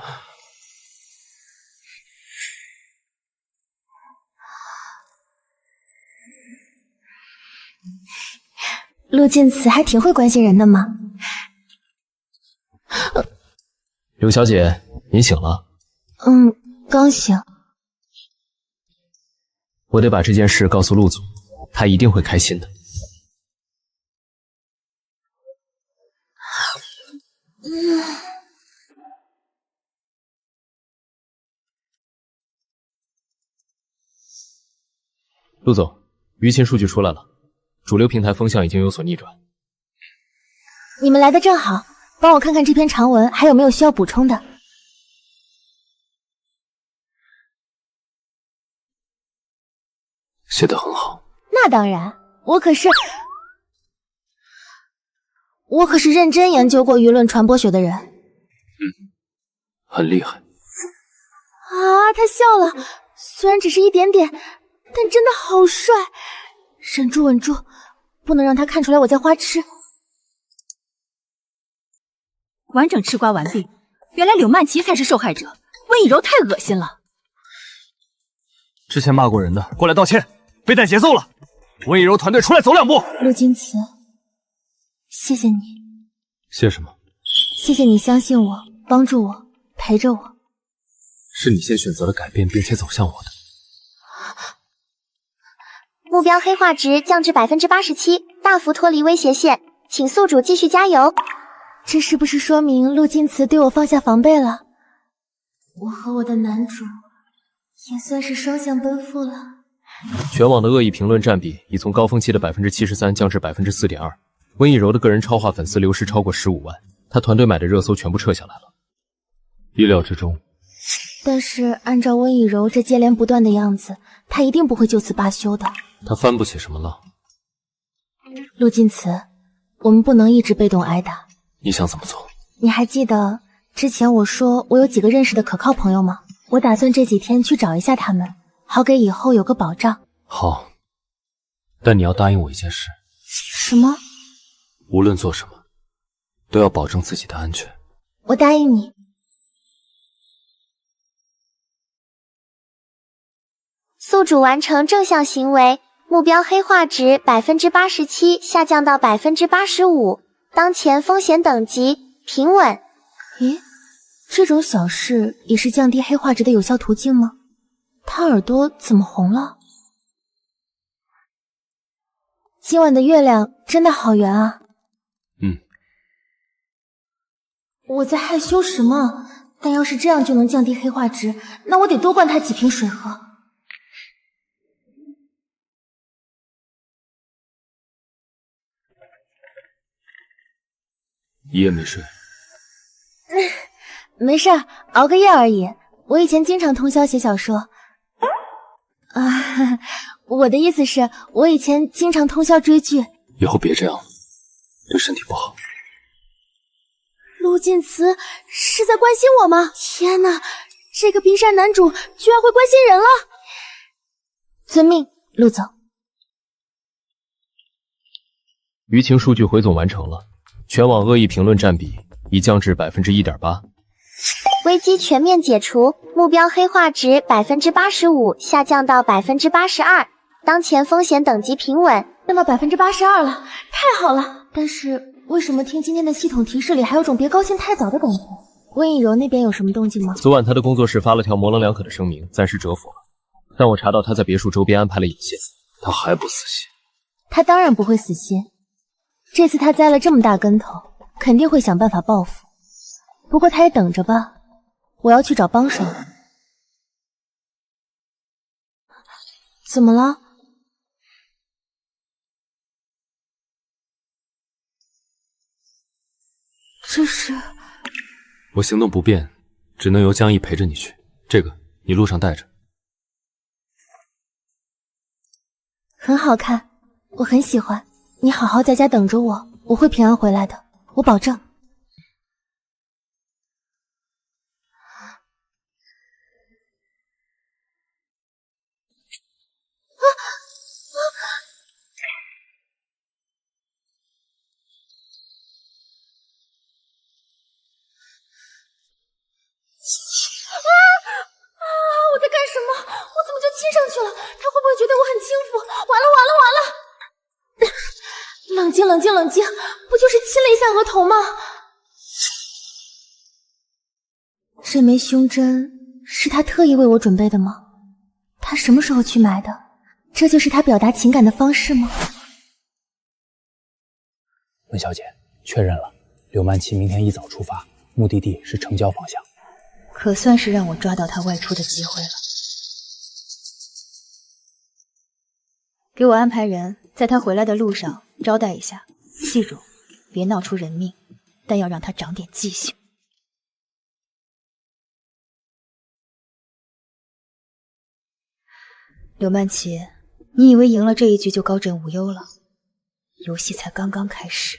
Speaker 2: 陆晋慈还挺会关心人的嘛。
Speaker 4: 柳小姐，您醒了？
Speaker 2: 刚醒。
Speaker 4: 我得把这件事告诉陆总，他一定会开心的。陆总，舆情数据出来了，主流平台风向已经有所逆转。
Speaker 2: 你们来的正好，帮我看看这篇长文还有没有需要补充的。
Speaker 1: 写得很好。
Speaker 2: 那当然，我可是认真研究过舆论传播学的人。
Speaker 1: 很厉害。
Speaker 2: 啊，他笑了，虽然只是一点点，但真的好帅。忍住，稳住，不能让他看出来我在花痴。
Speaker 8: 完整吃瓜完毕，原来柳曼琪才是受害者，温以柔太恶心了。
Speaker 5: 之前骂过人的，过来道歉，被带节奏了。温以柔团队出来走两步。
Speaker 2: 陆金慈，谢谢你。
Speaker 1: 谢什么？
Speaker 2: 谢谢你相信我，帮助我，陪着我。
Speaker 1: 是你先选择了改变，并且走向我的。
Speaker 3: 目标黑化值降至87%，大幅脱离威胁线，请宿主继续加油。
Speaker 2: 这是不是说明陆金慈对我放下防备了？我和我的男主也算是双向奔赴了。
Speaker 4: 全网的恶意评论占比已从高峰期的73%降至4.2%。温以柔的个人超话粉丝流失超过15万，他团队买的热搜全部撤下来了。
Speaker 1: 意料之中。
Speaker 2: 但是按照温以柔这接连不断的样子，他一定不会就此罢休的。
Speaker 1: 他翻不起什么浪。
Speaker 2: 陆金慈，我们不能一直被动挨打。
Speaker 1: 你想怎么做？
Speaker 2: 你还记得之前我说我有几个认识的可靠朋友吗？我打算这几天去找一下他们，好给以后有个保障。
Speaker 1: 好，但你要答应我一件事。
Speaker 2: 什么？
Speaker 1: 无论做什么，都要保证自己的安全。
Speaker 2: 我答应你。
Speaker 3: 宿主完成正向行为，目标黑化值87%下降到85%，当前风险等级平稳。
Speaker 2: 咦，这种小事也是降低黑化值的有效途径吗？他耳朵怎么红了？今晚的月亮真的好圆啊。我在害羞什么？但要是这样就能降低黑化值，那我得多灌他几瓶水喝。
Speaker 1: 一夜没睡。
Speaker 2: 没事，熬个夜而已。我以前经常通宵写小说。我的意思是，我以前经常通宵追剧。
Speaker 1: 以后别这样了，对身体不好。
Speaker 2: 陆晋慈是在关心我吗？天哪，这个冰山男主居然会关心人了！遵命，陆总。
Speaker 4: 舆情数据回总完成了，全网恶意评论占比已降至 1.8%。
Speaker 3: 危机全面解除，目标黑化值 85% 下降到 82%， 当前风险等级平稳。
Speaker 2: 降到 82% 了，太好了！但是为什么听今天的系统提示里还有种别高兴太早的感觉？温以柔那边有什么动静吗？
Speaker 4: 昨晚他的工作室发了条模棱两可的声明，暂时折服了。但我查到他在别墅周边安排了引线，
Speaker 1: 他还不死心？
Speaker 2: 他当然不会死心，这次他栽了这么大跟头，肯定会想办法报复。不过他也等着吧，我要去找帮手。怎么了？这是……
Speaker 1: 我行动不便，只能由江毅陪着你去。这个你路上带着。
Speaker 2: 很好看，我很喜欢。你好好在家等着我，我会平安回来的，我保证。我在干什么？我怎么就亲上去了？他会不会觉得我很轻浮？完了完了完了！冷静冷静冷静，不就是亲了一下额头吗？这枚胸针是他特意为我准备的吗？他什么时候去买的？这就是他表达情感的方式吗？
Speaker 12: 温小姐，确认了，柳曼琪明天一早出发，目的地是城郊方向。
Speaker 7: 可算是让我抓到他外出的机会了。给我安排人，在他回来的路上招待一下，记住，别闹出人命，但要让他长点记性。柳曼琪，你以为赢了这一局就高枕无忧了？游戏才刚刚开始。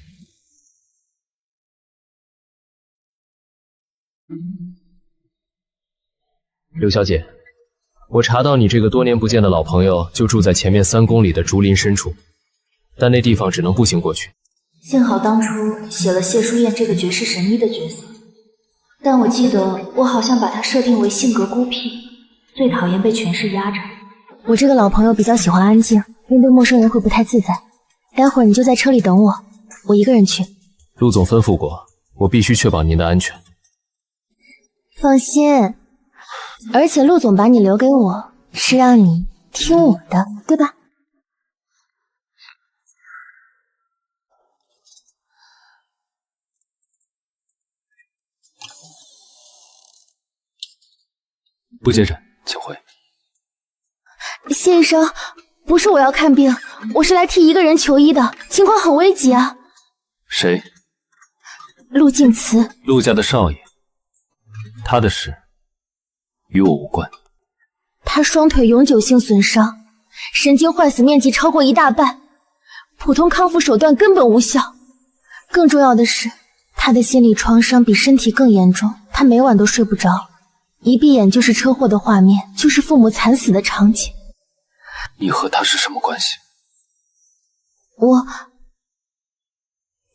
Speaker 4: 刘小姐，我查到你这个多年不见的老朋友就住在前面3公里的竹林深处，但那地方只能步行过去。
Speaker 6: 幸好当初写了谢书燕这个绝世神医的角色，但我记得我好像把她设定为性格孤僻，最讨厌被权势压着。
Speaker 2: 我这个老朋友比较喜欢安静，面对陌生人会不太自在。待会儿你就在车里等我，我一个人去。
Speaker 4: 陆总吩咐过，我必须确保您的安全。
Speaker 2: 放心。而且陆总把你留给我，是让你听我的，对吧？
Speaker 1: 顾先生，请回。
Speaker 2: 谢医生，不是我要看病，我是来替一个人求医的，情况很危急啊。
Speaker 1: 谁？
Speaker 2: 陆晋慈，
Speaker 1: 陆家的少爷。他的事与我无关。
Speaker 2: 他双腿永久性损伤，神经坏死面积超过1大半，普通康复手段根本无效。更重要的是，他的心理创伤比身体更严重，他每晚都睡不着，一闭眼就是车祸的画面，就是父母惨死的场景。
Speaker 1: 你和他是什么关系？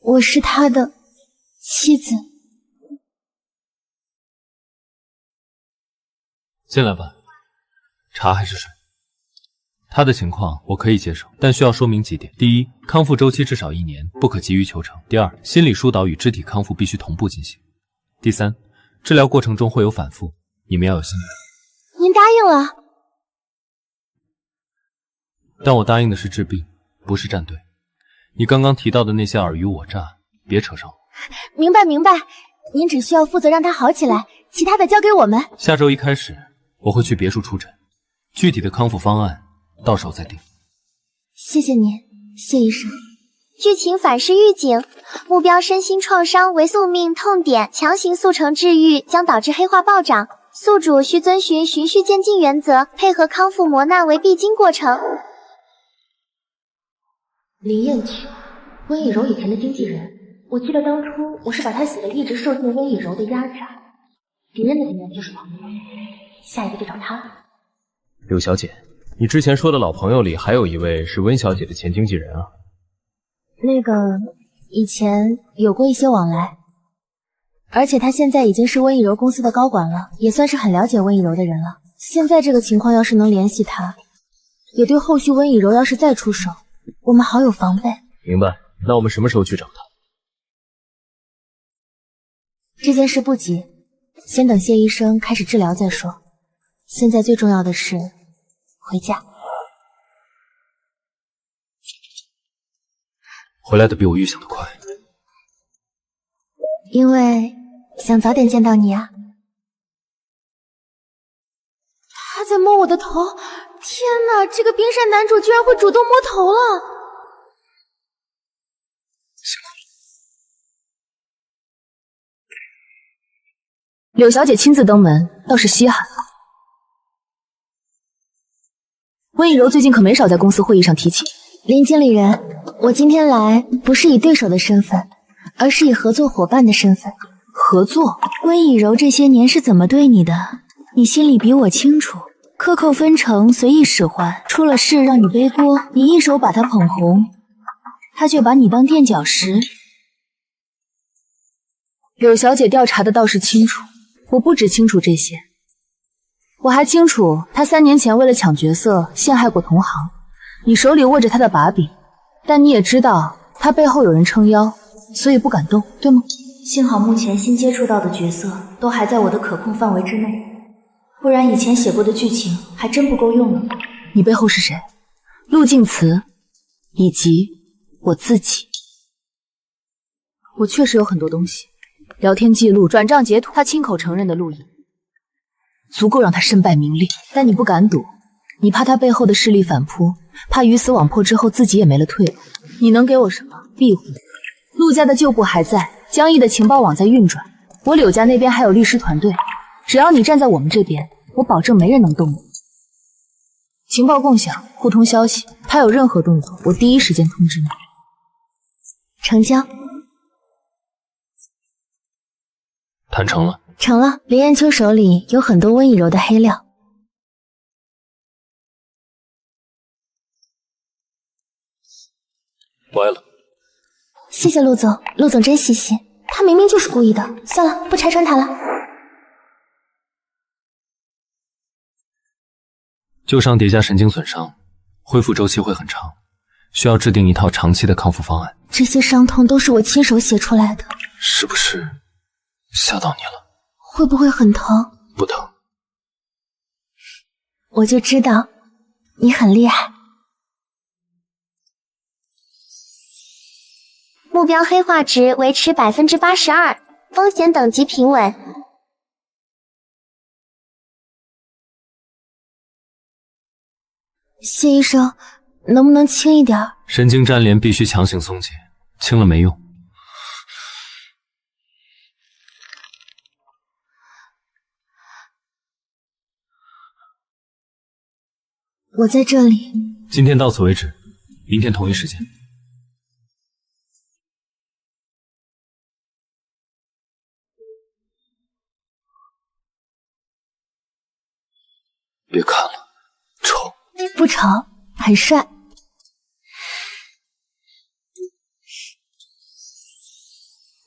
Speaker 2: 我是他的妻子。
Speaker 1: 进来吧，茶还是水？他的情况我可以接受，但需要说明几点：第一，康复周期至少1年，不可急于求成；第二，心理疏导与肢体康复必须同步进行；第三，治疗过程中会有反复，你们要有心理。
Speaker 2: 您答应了？
Speaker 1: 但我答应的是治病，不是站队。你刚刚提到的那些尔虞我诈，别扯上我。
Speaker 2: 明白明白，您只需要负责让他好起来，其他的交给我们。
Speaker 1: 下周一开始，我会去别墅出诊，具体的康复方案到时候再定。
Speaker 2: 谢谢您，谢医生。
Speaker 3: 剧情反噬预警，目标身心创伤为宿命痛点，强行速成治愈将导致黑化暴涨，宿主需遵循循序渐进原则，配合康复磨难为必经过程。
Speaker 2: 林燕曲，温以柔以前的经纪人，我记得当初我是把他写的一直受尽温以柔的压榨，别人的敌人就是朋友，下一个就找他了。
Speaker 4: 柳小姐，你之前说的老朋友里还有一位是温小姐的前经纪人啊？
Speaker 2: 那个以前有过一些往来，而且他现在已经是温以柔公司的高管了，也算是很了解温以柔的人了。现在这个情况要是能联系他，也对后续温以柔要是再出手，我们好有防备。
Speaker 4: 明白，那我们什么时候去找他？
Speaker 2: 这件事不急，先等谢医生开始治疗再说。现在最重要的是回家。
Speaker 1: 回来的比我预想的快，
Speaker 2: 因为想早点见到你啊。他在摸我的头，天哪，这个冰山男主居然会主动摸头了。
Speaker 8: 柳小姐亲自登门，倒是稀罕了。温以柔最近可没少在公司会议上提起。
Speaker 2: 林经理人，我今天来不是以对手的身份，而是以合作伙伴的身份。
Speaker 8: 合作？
Speaker 7: 温以柔这些年是怎么对你的，你心里比我清楚。克扣分成，随意使唤，出了事让你背锅，你一手把他捧红，他却把你当垫脚石。
Speaker 8: 柳小姐调查的倒是清楚，我不只清楚这些，我还清楚她3年前为了抢角色陷害过同行，你手里握着她的把柄，但你也知道她背后有人撑腰，所以不敢动，对吗？
Speaker 7: 幸好目前新接触到的角色都还在我的可控范围之内，不然以前写过的剧情还真不够用了。
Speaker 8: 你背后是谁？陆静慈，以及我自己。我确实有很多东西，聊天记录、转账截图，他亲口承认的录音，足够让他身败名裂。但你不敢赌，你怕他背后的势力反扑，怕鱼死网破之后自己也没了退路。你能给我什么？庇护。陆家的旧部还在，江毅的情报网在运转，我柳家那边还有律师团队，只要你站在我们这边，我保证没人能动你。情报共享，互通消息，他有任何动作，我第一时间通知你。
Speaker 2: 成交。
Speaker 1: 谈成了。
Speaker 2: 成了。林彦秋手里有很多温以柔的黑料。
Speaker 1: 歪了。
Speaker 2: 谢谢陆总，陆总真细心，他明明就是故意的。算了，不拆穿他了。
Speaker 1: 旧伤叠加神经损伤，恢复周期会很长，需要制定一套长期的康复方案。
Speaker 2: 这些伤痛都是我亲手写出来的，
Speaker 1: 是不是吓到你了？
Speaker 2: 会不会很疼？
Speaker 1: 不疼。
Speaker 2: 我就知道你很厉害。
Speaker 3: 目标黑化值维持82%，风险等级平稳。
Speaker 2: 谢医生，能不能轻一点？
Speaker 1: 神经粘连必须强行松解，轻了没用。
Speaker 2: 我在这里。
Speaker 1: 今天到此为止，明天同一时间。别看了，丑。
Speaker 2: 不丑，很帅。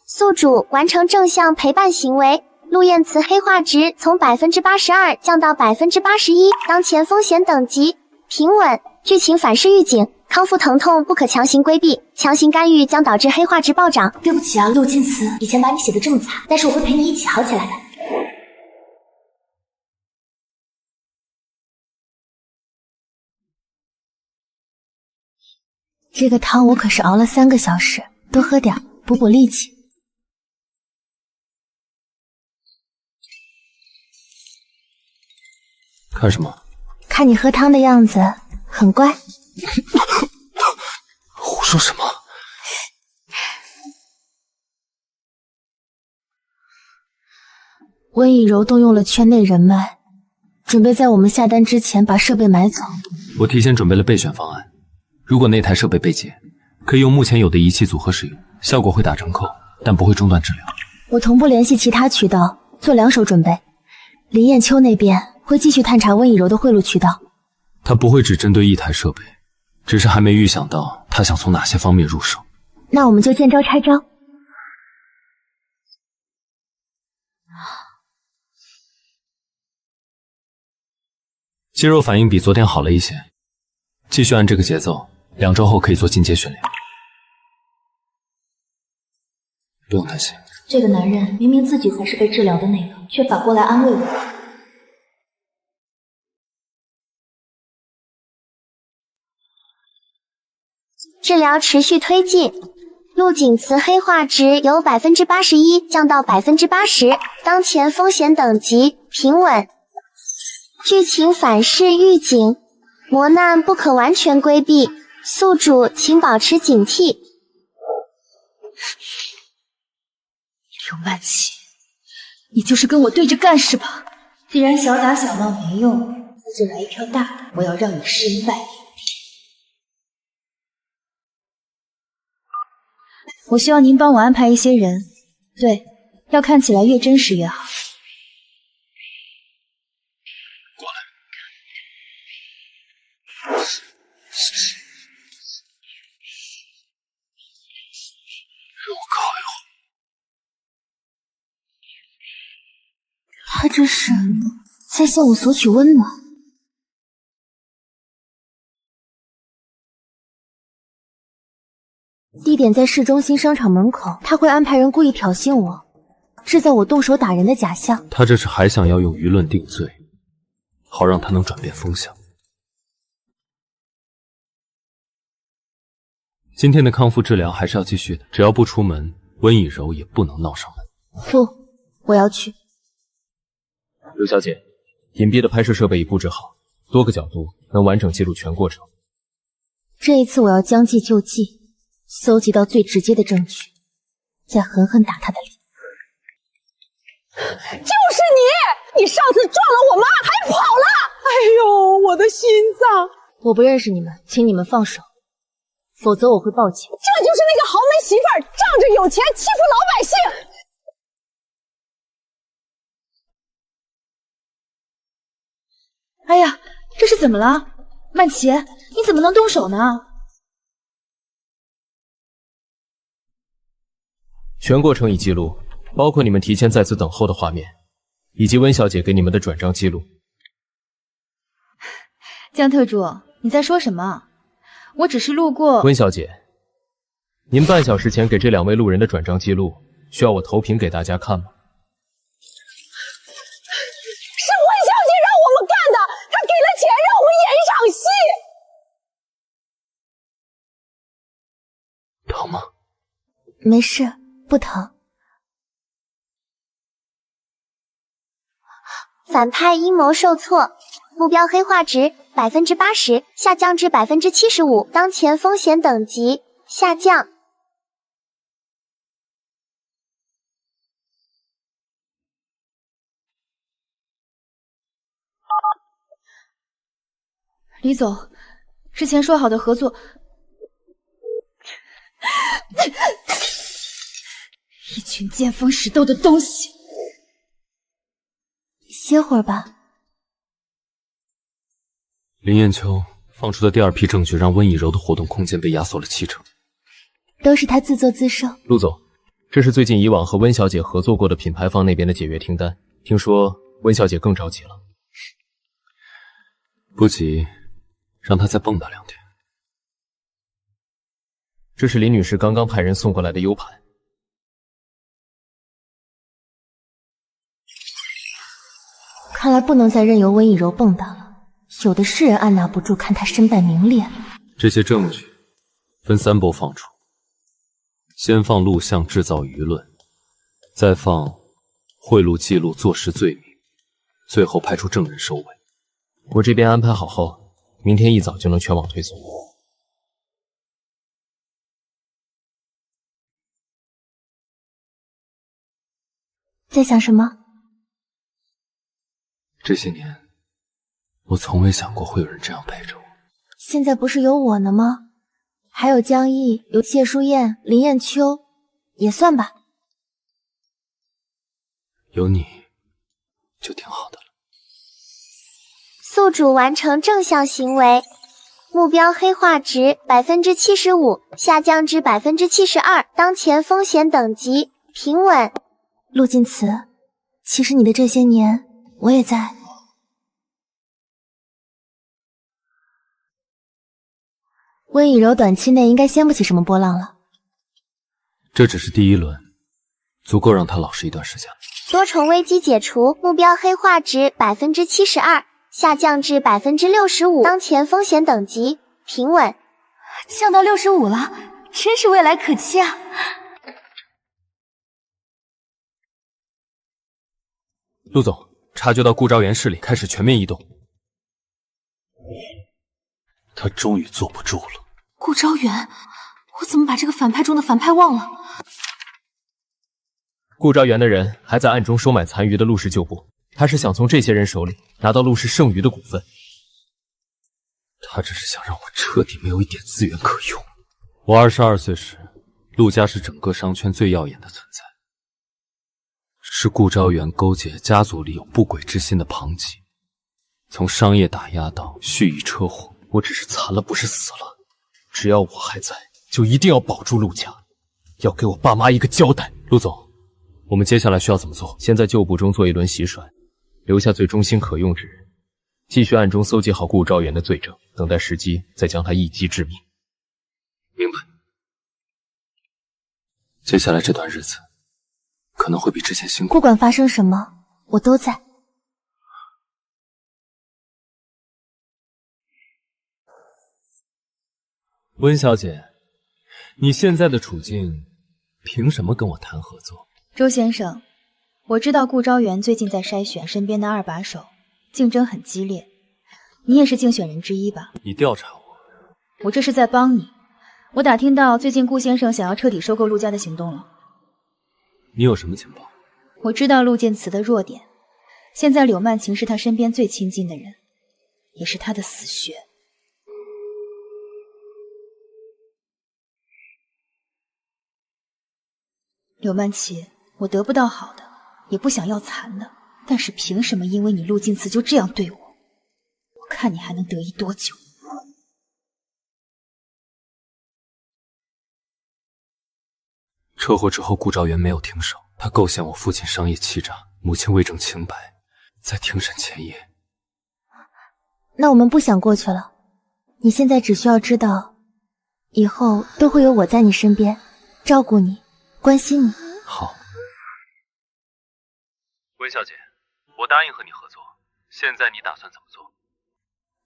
Speaker 3: 宿主完成正向陪伴行为，陆燕慈黑化值从82%降到81%，当前风险等级平稳。剧情反噬预警：康复疼痛不可强行规避，强行干预将导致黑化值暴涨。
Speaker 2: 对不起啊，陆静慈，以前把你写的这么惨，但是我会陪你一起好起来的。这个汤我可是熬了3个小时，多喝点，补补力气。
Speaker 1: 看什么？
Speaker 2: 看你喝汤的样子，很乖。
Speaker 1: 胡说什么？
Speaker 2: 温以柔动用了圈内人脉，准备在我们下单之前把设备买走。
Speaker 1: 我提前准备了备选方案，如果那台设备被劫，可以用目前有的仪器组合使用。效果会打折扣，但不会中断治疗。
Speaker 2: 我同步联系其他渠道，做2手准备。林燕秋那边会继续探查温以柔的汇路渠道。
Speaker 1: 他不会只针对一台设备，只是还没预想到他想从哪些方面入手。
Speaker 2: 那我们就见招拆招。
Speaker 1: 肌肉反应比昨天好了一些，继续按这个节奏，2周后可以做进阶训练。不用担心。
Speaker 6: 这个男人明明自己才是被治疗的那个，却反过来安慰我。
Speaker 3: 治疗持续推进，陆景慈黑化值由81%降到80%，当前风险等级平稳。剧情反噬预警，磨难不可完全规避，宿主请保持警惕。
Speaker 7: 刘曼琪，你就是跟我对着干是吧？既然小打小闹没用，那就来一票大的，我要让你身败名裂。我希望您帮我安排一些人，对，要看起来越真实越好。
Speaker 1: 过来。让我靠一会儿。
Speaker 2: 他这是在向我索取温暖。地点在市中心商场门口，他会安排人故意挑衅我，制造我动手打人的假象。
Speaker 1: 他这是还想要用舆论定罪，好让他能转变风向。今天的康复治疗还是要继续的，只要不出门，温以柔也不能闹上门。
Speaker 2: 不，我要去。
Speaker 4: 刘小姐，隐蔽的拍摄设备已布置好，多个角度能完整记录全过程。
Speaker 2: 这一次我要将计就计，搜集到最直接的证据，再狠狠打他的脸。
Speaker 9: 就是你！你上次撞了我妈还跑了！哎呦，我的心脏！
Speaker 2: 我不认识你们，请你们放手，否则我会报警。
Speaker 9: 这就是那个豪门媳妇儿，仗着有钱欺负老百姓！
Speaker 7: 哎呀，这是怎么了？曼琪，你怎么能动手呢？
Speaker 4: 全过程已记录，包括你们提前在此等候的画面，以及温小姐给你们的转账记录。
Speaker 7: 江特助，你在说什么？我只是路过。
Speaker 4: 温小姐，您半小时前给这2位路人的转账记录，需要我投屏给大家看吗？
Speaker 9: 是温小姐让我们干的，她给了钱让我们演一场戏。
Speaker 1: 疼吗？
Speaker 2: 没事，不疼。
Speaker 3: 反派阴谋受挫，目标黑化值80%下降至75%，当前风险等级下降。
Speaker 7: 李总，之前说好的合作，一群见风使舵的东西。
Speaker 2: 歇会儿吧。
Speaker 1: 林彦秋放出的第2批证据让温以柔的活动空间被压缩了70%，
Speaker 2: 都是他自作自受。
Speaker 4: 陆总，这是最近以往和温小姐合作过的品牌方那边的解约清单，听说温小姐更着急了。
Speaker 1: 不急，让她再蹦跶2天。
Speaker 4: 这是林女士刚刚派人送过来的 U 盘。
Speaker 2: 看来不能再任由温以柔蹦跶了，有的是人按捺不住，看他身败名裂。
Speaker 1: 这些证据分3波放出，先放录像制造舆论，再放贿赂记录坐实罪名，最后派出证人收尾。
Speaker 4: 我这边安排好后，明天一早就能全网推送。
Speaker 2: 在想什么？
Speaker 1: 这些年，我从未想过会有人这样陪着我。
Speaker 2: 现在不是有我呢吗？还有江毅，有谢淑燕、林彦秋，也算吧。
Speaker 1: 有你就挺好的了。
Speaker 3: 宿主完成正向行为，目标黑化值75%，下降至72%，当前风险等级平稳。
Speaker 2: 陆晋慈，其实你的这些年，我也在。温以柔短期内应该掀不起什么波浪了。
Speaker 1: 这只是第一轮，足够让他老实一段时间了。
Speaker 3: 多重危机解除，目标黑化值72%，下降至65%，当前风险等级平稳。
Speaker 6: 降到65了，真是未来可期啊！
Speaker 1: 陆总，察觉到顾昭元势力开始全面移动，
Speaker 13: 他终于坐不住了。
Speaker 6: 顾昭元，我怎么把这个反派中的反派忘了？
Speaker 4: 顾昭元的人还在暗中收买残余的陆氏旧部，他是想从这些人手里拿到陆氏剩余的股份。
Speaker 1: 他只是想让我彻底没有一点资源可用。我22岁时，陆家是整个商圈最耀眼的存在，是顾昭元勾结家族里有不轨之心的旁击，从商业打压到蓄意车祸，我只是残了不是死了。只要我还在，就一定要保住陆家，要给我爸妈一个交代。陆总，我们接下来需要怎么做？先在旧部中做一轮洗甩，留下最忠心可用之人，继续暗中搜集好顾昭元的罪证，等待时机再将他一击致命。明白。接下来这段日子可能会比之前辛苦。
Speaker 2: 不管发生什么，我都在。
Speaker 1: 温小姐，你现在的处境，凭什么跟我谈合作？
Speaker 7: 周先生，我知道顾昭元最近在筛选身边的二把手，竞争很激烈，你也是竞选人之一吧？
Speaker 1: 你调查我？
Speaker 7: 我这是在帮你。我打听到最近顾先生想要彻底收购陆家的行动了。
Speaker 1: 你有什么情报？
Speaker 7: 我知道陆建慈的弱点，现在柳曼琴是他身边最亲近的人，也是他的死穴。柳曼琪，我得不到好的，也不想要残的，但是凭什么因为你陆晋慈就这样对我？我看你还能得意多久？
Speaker 1: 车祸之后，顾昭元没有停手，他构陷我父亲商业欺诈，母亲未证清白，在庭审前夜。
Speaker 2: 那我们不想过去了，你现在只需要知道，以后都会有我在你身边，照顾你。关心你。
Speaker 1: 好，
Speaker 4: 温小姐，我答应和你合作，现在你打算怎么做？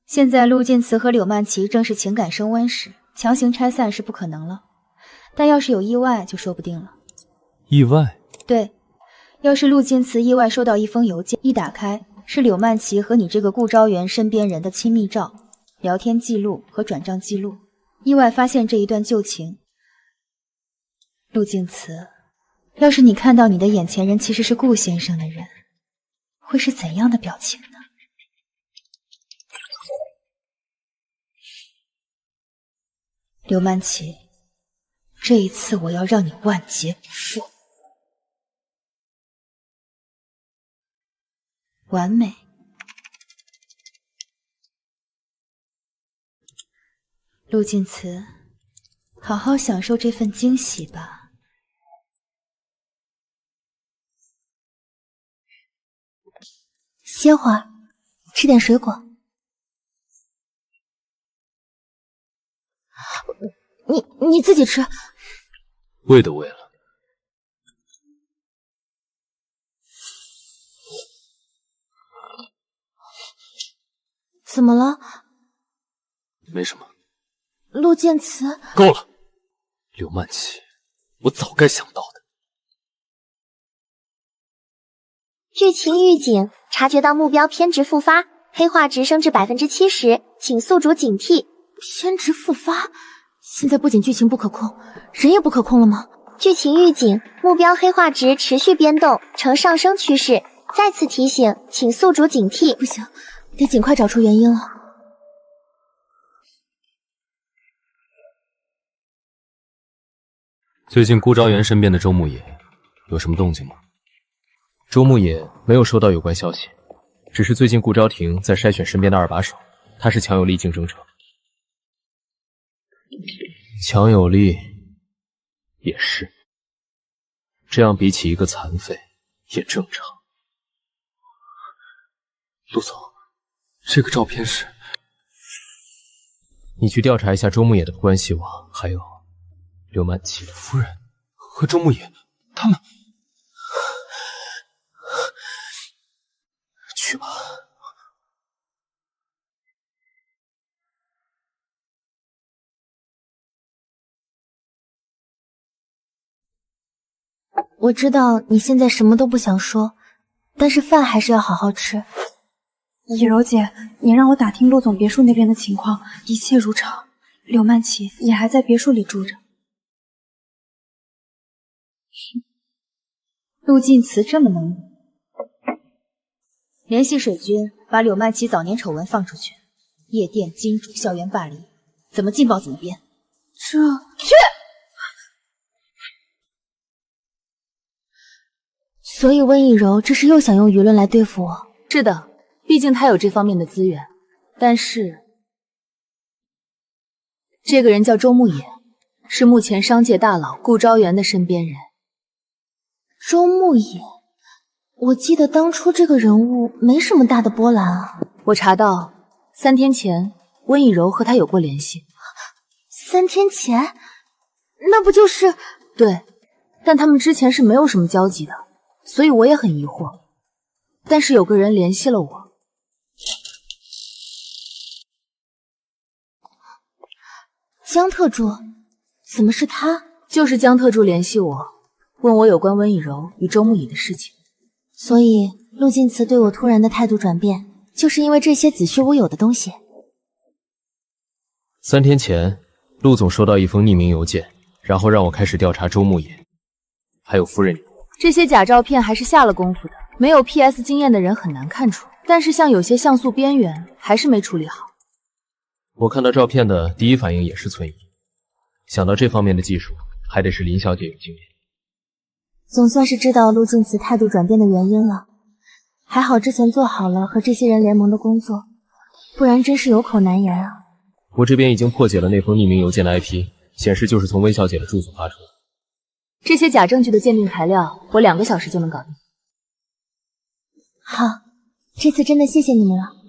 Speaker 7: 现在陆晋慈和柳曼琪正是情感升温时，强行拆散是不可能了，但要是有意外就说不定了。
Speaker 1: 意外？
Speaker 7: 对，要是陆晋慈意外收到一封邮件，一打开是柳曼琪和你这个顾昭元身边人的亲密照、聊天记录和转账记录，意外发现这一段旧情。陆静慈，要是你看到你的眼前人其实是顾先生的人，会是怎样的表情呢？刘曼琪，这一次我要让你万劫不复。完美。陆静慈，好好享受这份惊喜吧。
Speaker 2: 歇会儿，吃点水果。你自己吃。
Speaker 1: 喂都喂了。
Speaker 2: 怎么了？
Speaker 1: 没什么。
Speaker 2: 陆建慈，
Speaker 1: 够了，刘曼琪，我早该想到的。
Speaker 3: 剧情预警：察觉到目标偏执复发，黑化值升至70%，请宿主警惕。
Speaker 2: 偏执复发？现在不仅剧情不可控，人也不可控了吗？
Speaker 3: 剧情预警：目标黑化值持续变动，呈上升趋势。再次提醒，请宿主警惕。
Speaker 2: 不行，得尽快找出原因了。
Speaker 1: 最近顾昭元身边的周牧野有什么动静吗？
Speaker 4: 周牧野没有收到有关消息，只是最近顾昭庭在筛选身边的二把手，他是强有力竞争者。强有力也是，这样比起一个残废也正常。
Speaker 1: 陆总，这个照片是……
Speaker 4: 你去调查一下周牧野的关系网，还有刘曼琪
Speaker 1: 夫人和周牧野他们。去吧。
Speaker 2: 我知道你现在什么都不想说，但是饭还是要好好吃。
Speaker 11: 以柔姐，你让我打听陆总别墅那边的情况，一切如常。柳曼琪也还在别墅里住着。
Speaker 6: 陆晋祠这么能忍，联系水军把柳曼琪早年丑闻放出去，夜店、金主、校园霸凌，怎么劲爆怎么编。
Speaker 11: 这
Speaker 6: 去。
Speaker 2: 所以温以柔这是又想用舆论来对付我。
Speaker 6: 是的，毕竟他有这方面的资源。但是这个人叫周牧野，是目前商界大佬顾昭元的身边人。
Speaker 2: 周牧野，我记得当初这个人物没什么大的波澜啊。
Speaker 6: 我查到3天前温以柔和他有过联系。
Speaker 2: 3天前？那不就是……
Speaker 6: 对，但他们之前是没有什么交集的，所以我也很疑惑。但是有个人联系了我。
Speaker 2: 江特助，怎么是他？
Speaker 6: 就是江特助联系我，问我有关温以柔与周牧野的事情。
Speaker 2: 所以陆晋祠对我突然的态度转变，就是因为这些子虚乌有的东西。
Speaker 4: 3天前，陆总收到一封匿名邮件，然后让我开始调查周牧野，还有夫人你。
Speaker 6: 这些假照片还是下了功夫的，没有 PS 经验的人很难看出。但是像有些像素边缘还是没处理好。
Speaker 4: 我看到照片的第一反应也是存疑，想到这方面的技术，还得是林小姐有经验。
Speaker 2: 总算是知道陆晋祠态度转变的原因了，还好之前做好了和这些人联盟的工作，不然真是有口难言啊。
Speaker 4: 我这边已经破解了那封匿名邮件的 IP， 显示就是从温小姐的住所发出的。
Speaker 6: 这些假证据的鉴定材料，我2个小时就能搞定。
Speaker 2: 好，这次真的谢谢你们了。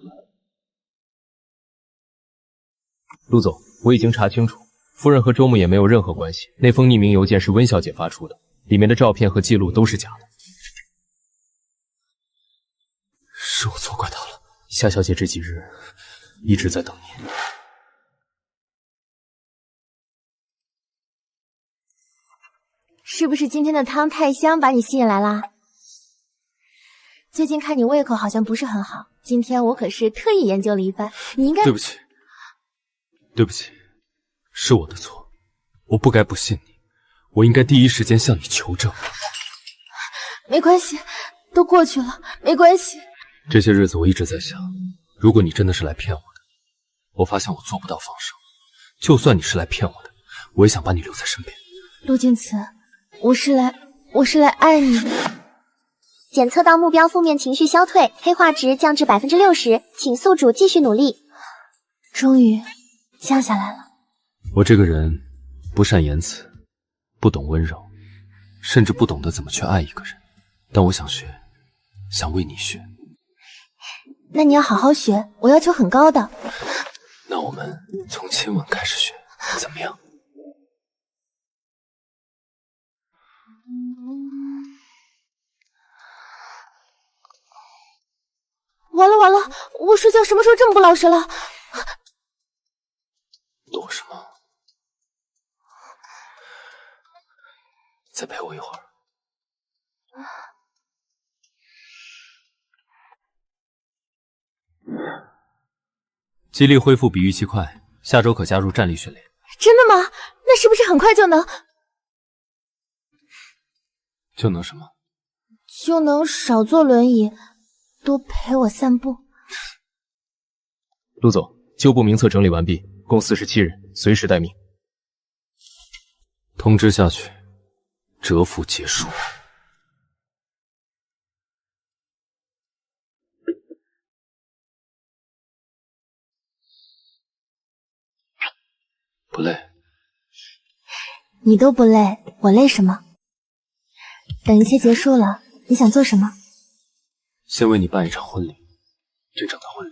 Speaker 4: 陆总，我已经查清楚，夫人和周牧野没有任何关系。那封匿名邮件是温小姐发出的，里面的照片和记录都是假的。
Speaker 1: 是我错怪她了。
Speaker 4: 夏小姐这几日一直在等你。
Speaker 2: 是不是今天的汤太香把你吸引来啦？最近看你胃口好像不是很好，今天我可是特意研究了一番，你应该……
Speaker 1: 对不起，对不起，是我的错，我不该不信你，我应该第一时间向你求证。
Speaker 2: 没关系，都过去了，没关系。
Speaker 1: 这些日子我一直在想，如果你真的是来骗我的，我发现我做不到放手。就算你是来骗我的，我也想把你留在身边。
Speaker 2: 陆晋祠，我是来爱你的。
Speaker 3: 检测到目标负面情绪消退，黑化值降至60%，请宿主继续努力。
Speaker 2: 终于降下来了。
Speaker 1: 我这个人不善言辞，不懂温柔，甚至不懂得怎么去爱一个人，但我想学，想为你学。
Speaker 2: 那你要好好学，我要求很高的。
Speaker 1: 那我们从亲吻开始学，怎么样？
Speaker 2: 完了完了，我睡觉什么时候这么不老实了？
Speaker 1: 躲什么？再陪我一会儿。肌力恢复比预期快，下周可加入站立训练。
Speaker 2: 真的吗？那是不是很快就能？
Speaker 1: 就能什么？
Speaker 2: 就能少坐轮椅，多陪我散步。
Speaker 4: 陆总，旧部名册整理完毕，共47人，随时待命。
Speaker 1: 通知下去，蛰伏结束。不累？
Speaker 2: 你都不累，我累什么？等一切结束了，你想做什么？
Speaker 1: 先为你办一场婚礼，真正的婚礼。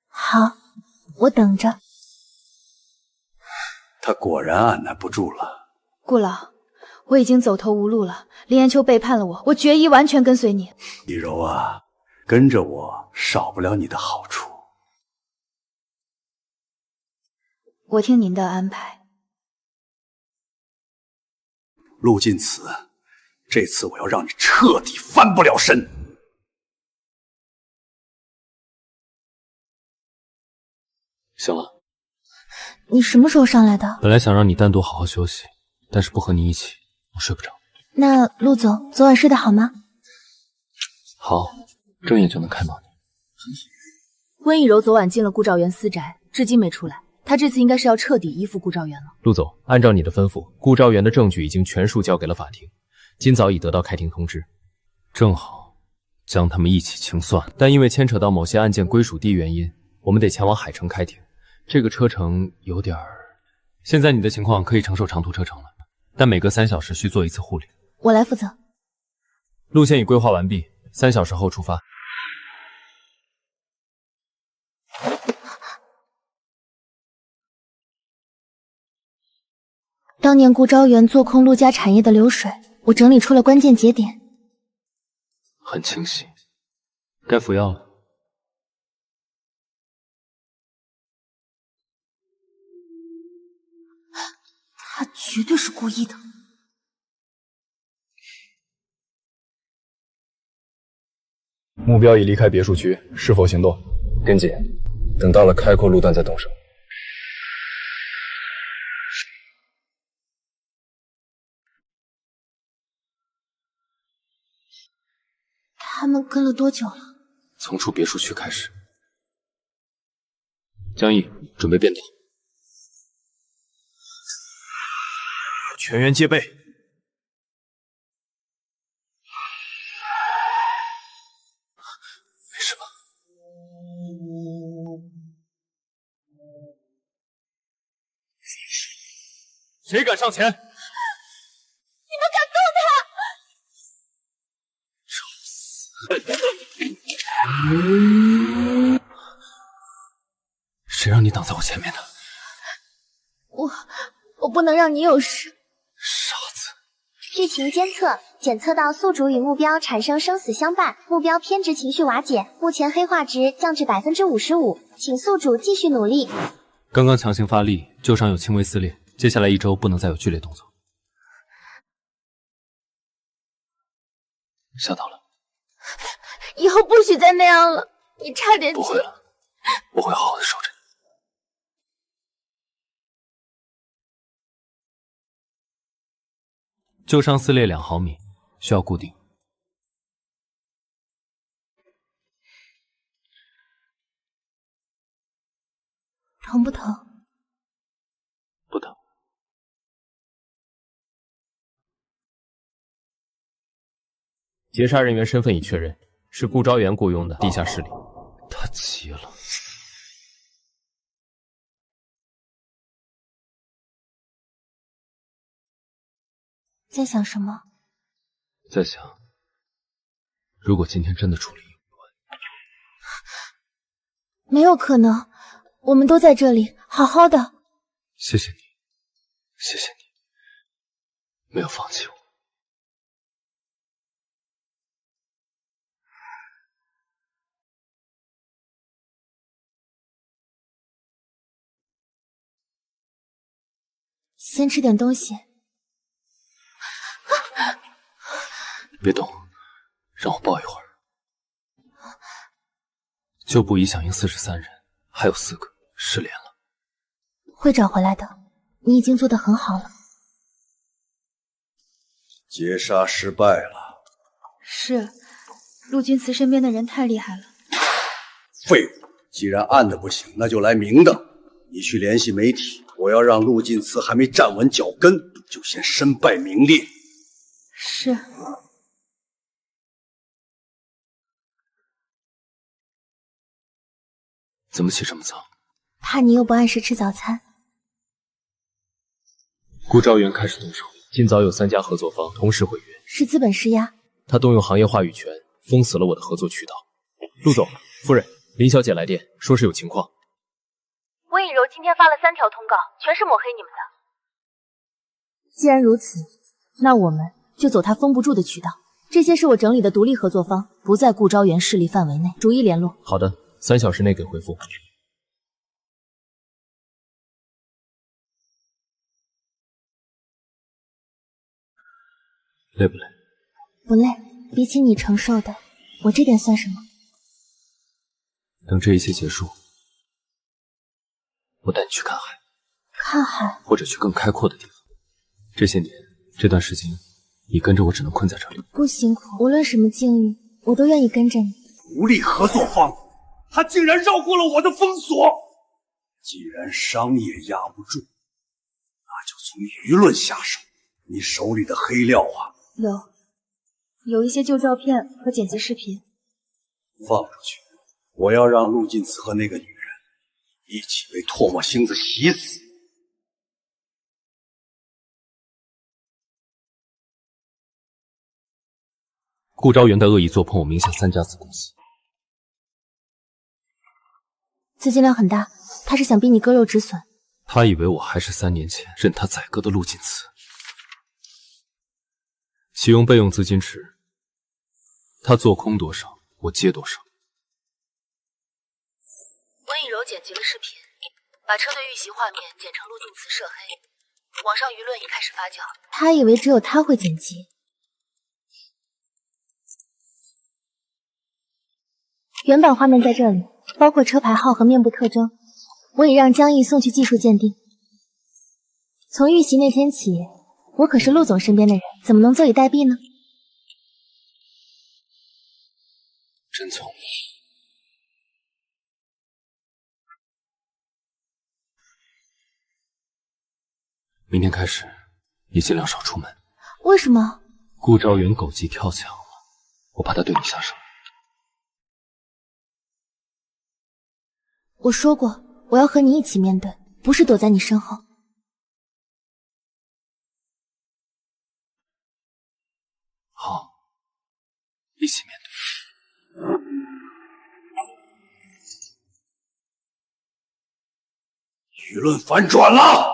Speaker 2: 好，我等着。
Speaker 13: 他果然按捺不住了。
Speaker 7: 顾老，我已经走投无路了。林延秋背叛了我，我决意完全跟随你。
Speaker 13: 李柔啊，跟着我少不了你的好处。
Speaker 7: 我听您的安排。
Speaker 13: 陆晋慈，这次我要让你彻底翻不了身。
Speaker 1: 行了，
Speaker 2: 你什么时候上来的？
Speaker 1: 本来想让你单独好好休息，但是不和你一起，我睡不着。
Speaker 2: 那陆总昨晚睡得好吗？
Speaker 1: 好，睁眼就能看到你。
Speaker 8: 温以柔昨晚进了顾兆元私宅，至今没出来。他这次应该是要彻底依附顾兆元了。
Speaker 4: 陆总，按照你的吩咐，顾兆元的证据已经全数交给了法庭，今早已得到开庭通知。
Speaker 1: 正好将他们一起清算，
Speaker 4: 但因为牵扯到某些案件归属地原因，我们得前往海城开庭。这个车程有点儿……
Speaker 1: 现在你的情况可以承受长途车程了，但每隔3小时需做一次护理。
Speaker 2: 我来负责。
Speaker 4: 路线已规划完毕，3小时后出发。
Speaker 2: 当年顾昭元做空陆家产业的流水，我整理出了关键节点。
Speaker 1: 很清晰，该服药了。
Speaker 2: 他绝对是故意的。
Speaker 14: 目标已离开别墅区，是否行动？跟紧，等到了开阔路段再动手。
Speaker 2: 他们跟了多久了？
Speaker 1: 从出别墅区开始。江毅，准备变道。
Speaker 5: 全员戒备。
Speaker 1: 没事吧？
Speaker 5: 谁敢上前？
Speaker 9: 你们敢动他！
Speaker 1: 谁让你挡在我前面的？
Speaker 2: 我不能让你有事。
Speaker 1: 傻子！
Speaker 3: 剧情监测，检测到宿主与目标产生生死相伴，目标偏执情绪瓦解，目前黑化值降至55%，请宿主继续努力。
Speaker 1: 刚刚强行发力，旧伤有轻微撕裂，接下来1周不能再有剧烈动作。吓到了。
Speaker 2: 以后不许再那样了，你差点
Speaker 1: 不会了，我会好好的守着你。旧伤撕裂2毫米，需要固定。
Speaker 2: 疼不疼？
Speaker 1: 不疼。
Speaker 4: 劫杀人员身份已确认，是顾昭元雇佣的地下势力。
Speaker 1: 他急了。
Speaker 2: 在想什么？
Speaker 1: 在想，如果今天真的出了意外，
Speaker 2: 没有可能，我们都在这里，好好的。
Speaker 1: 谢谢你，谢谢你，没有放弃我。
Speaker 2: 先吃点东西。
Speaker 1: 别动，让我抱一会儿。旧部已响应43人，还有4个失联了。
Speaker 2: 会找回来的，你已经做得很好了。
Speaker 13: 劫杀失败了。
Speaker 7: 是，陆君慈身边的人太厉害了。
Speaker 13: 废物！既然暗的不行，那就来明的。你去联系媒体，我要让陆晋慈还没站稳脚跟，就先身败名裂。
Speaker 7: 是。
Speaker 1: 怎么起这么早？
Speaker 2: 怕你又不按时吃早餐。
Speaker 1: 顾昭元开始动手，
Speaker 4: 今早有3家合作方同时毁约，
Speaker 2: 是资本施压。
Speaker 4: 他动用行业话语权，封死了我的合作渠道。陆总、夫人，林小姐来电，说是有情况。
Speaker 6: 温以柔今天发了3条通告，全是抹黑你们的。既然如此，那我们就走他封不住的渠道。这些是我整理的独立合作方，不在顾昭元势力范围内，逐一联络。
Speaker 4: 好的，3小时内给回复。
Speaker 1: 累不累？
Speaker 2: 不累，比起你承受的，我这点算什么？
Speaker 1: 等这一切结束，我带你去看海。
Speaker 2: 看海？
Speaker 1: 或者去更开阔的地方。这些年，这段时间，你跟着我只能困在这里。
Speaker 2: 不辛苦，无论什么境遇，我都愿意跟着你。
Speaker 13: 独立合作方，他竟然绕过了我的封锁。既然商业压不住，那就从舆论下手。你手里的黑料啊，
Speaker 7: 有一些旧照片和剪辑视频。
Speaker 13: 放出去，我要让陆晋慈和那个女人一起被唾沫星子洗死。
Speaker 1: 顾昭元的恶意做碰我名下3家子公司，
Speaker 2: 资金量很大，他是想逼你割肉止损。
Speaker 1: 他以为我还是3年前任他宰割的陆晋慈。启用备用资金池，他做空多少，我接多少。
Speaker 6: 温以柔剪辑了视频，把车队遇袭画面剪成陆晋慈涉黑，网上舆论已开始发酵。
Speaker 2: 他以为只有他会剪辑。原版画面在这里，包括车牌号和面部特征，我已让江毅送去技术鉴定。从遇袭那天起，我可是陆总身边的人，怎么能坐以待毙呢？
Speaker 1: 真聪明。明天开始，你尽量少出门。
Speaker 2: 为什么？
Speaker 1: 顾昭元狗急跳墙了，我怕他对你下手。
Speaker 2: 我说过，我要和你一起面对，不是躲在你身后。
Speaker 1: 好，一起面对。
Speaker 13: 舆论反转了，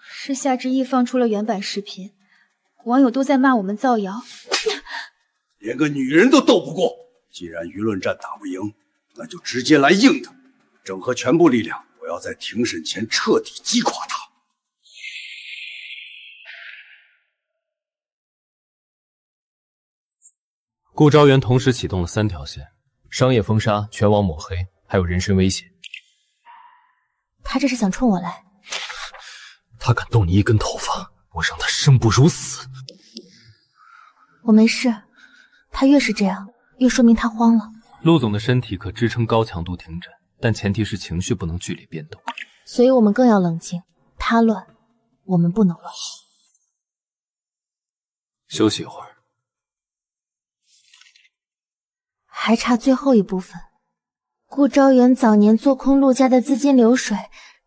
Speaker 7: 是夏之意放出了原版视频，网友都在骂我们造谣，
Speaker 13: 连个女人都斗不过。既然舆论战打不赢，那就直接来硬的，整合全部力量，我要在庭审前彻底击垮他。
Speaker 1: 顾昭元同时启动了3条线：
Speaker 4: 商业封杀、全网抹黑，还有人身威胁。
Speaker 2: 他这是想冲我来？
Speaker 1: 他敢动你一根头发，我让他生不如死。
Speaker 2: 我没事，他越是这样，越说明他慌了。
Speaker 1: 陆总的身体可支撑高强度停诊，但前提是情绪不能剧烈变动。
Speaker 2: 所以我们更要冷静。他乱，我们不能乱。
Speaker 1: 休息一会儿。
Speaker 2: 还差最后一部分。顾昭元早年做空陆家的资金流水，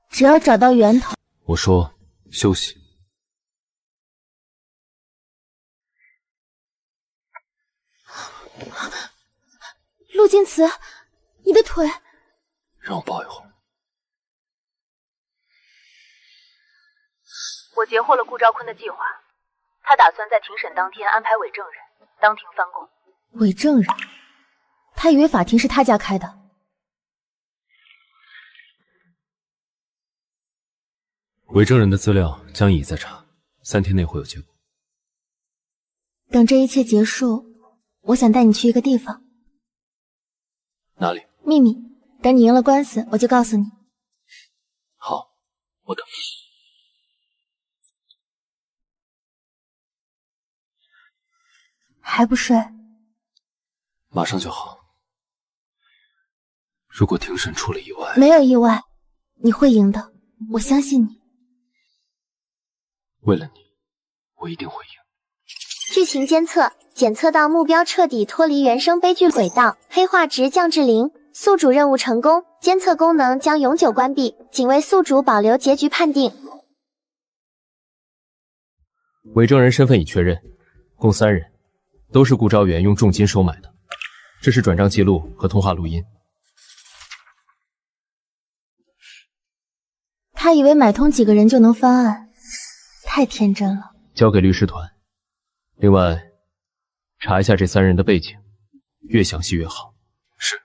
Speaker 2: 只要找到源头。
Speaker 1: 我说休息。
Speaker 2: 陆晋慈，你的腿。
Speaker 1: 让我抱一会儿。
Speaker 6: 我截获了顾昭坤的计划，他打算在庭审当天安排伪证人当庭翻供。
Speaker 2: 伪证人？他以为法庭是他家开的。
Speaker 1: 伪证人的资料江乙在查，3天内会有结果。
Speaker 2: 等这一切结束，我想带你去一个地方。
Speaker 1: 哪里？
Speaker 2: 秘密，等你赢了官司，我就告诉你。
Speaker 1: 好，我等。
Speaker 2: 还不睡？
Speaker 1: 马上就好。如果庭审出了意外，
Speaker 2: 没有意外，你会赢的，我相信你。
Speaker 1: 为了你，我一定会赢。
Speaker 3: 剧情监测，检测到目标彻底脱离原生悲剧轨道，黑化值降至0，宿主任务成功，监测功能将永久关闭，仅为宿主保留结局判定。
Speaker 4: 伪证人身份已确认，共3人，都是顾昭元用重金收买的。这是转账记录和通话录音。
Speaker 2: 他以为买通几个人就能翻案，太天真了。
Speaker 4: 交给律师团。另外，查一下这3人的背景，越详细越好。
Speaker 1: 是。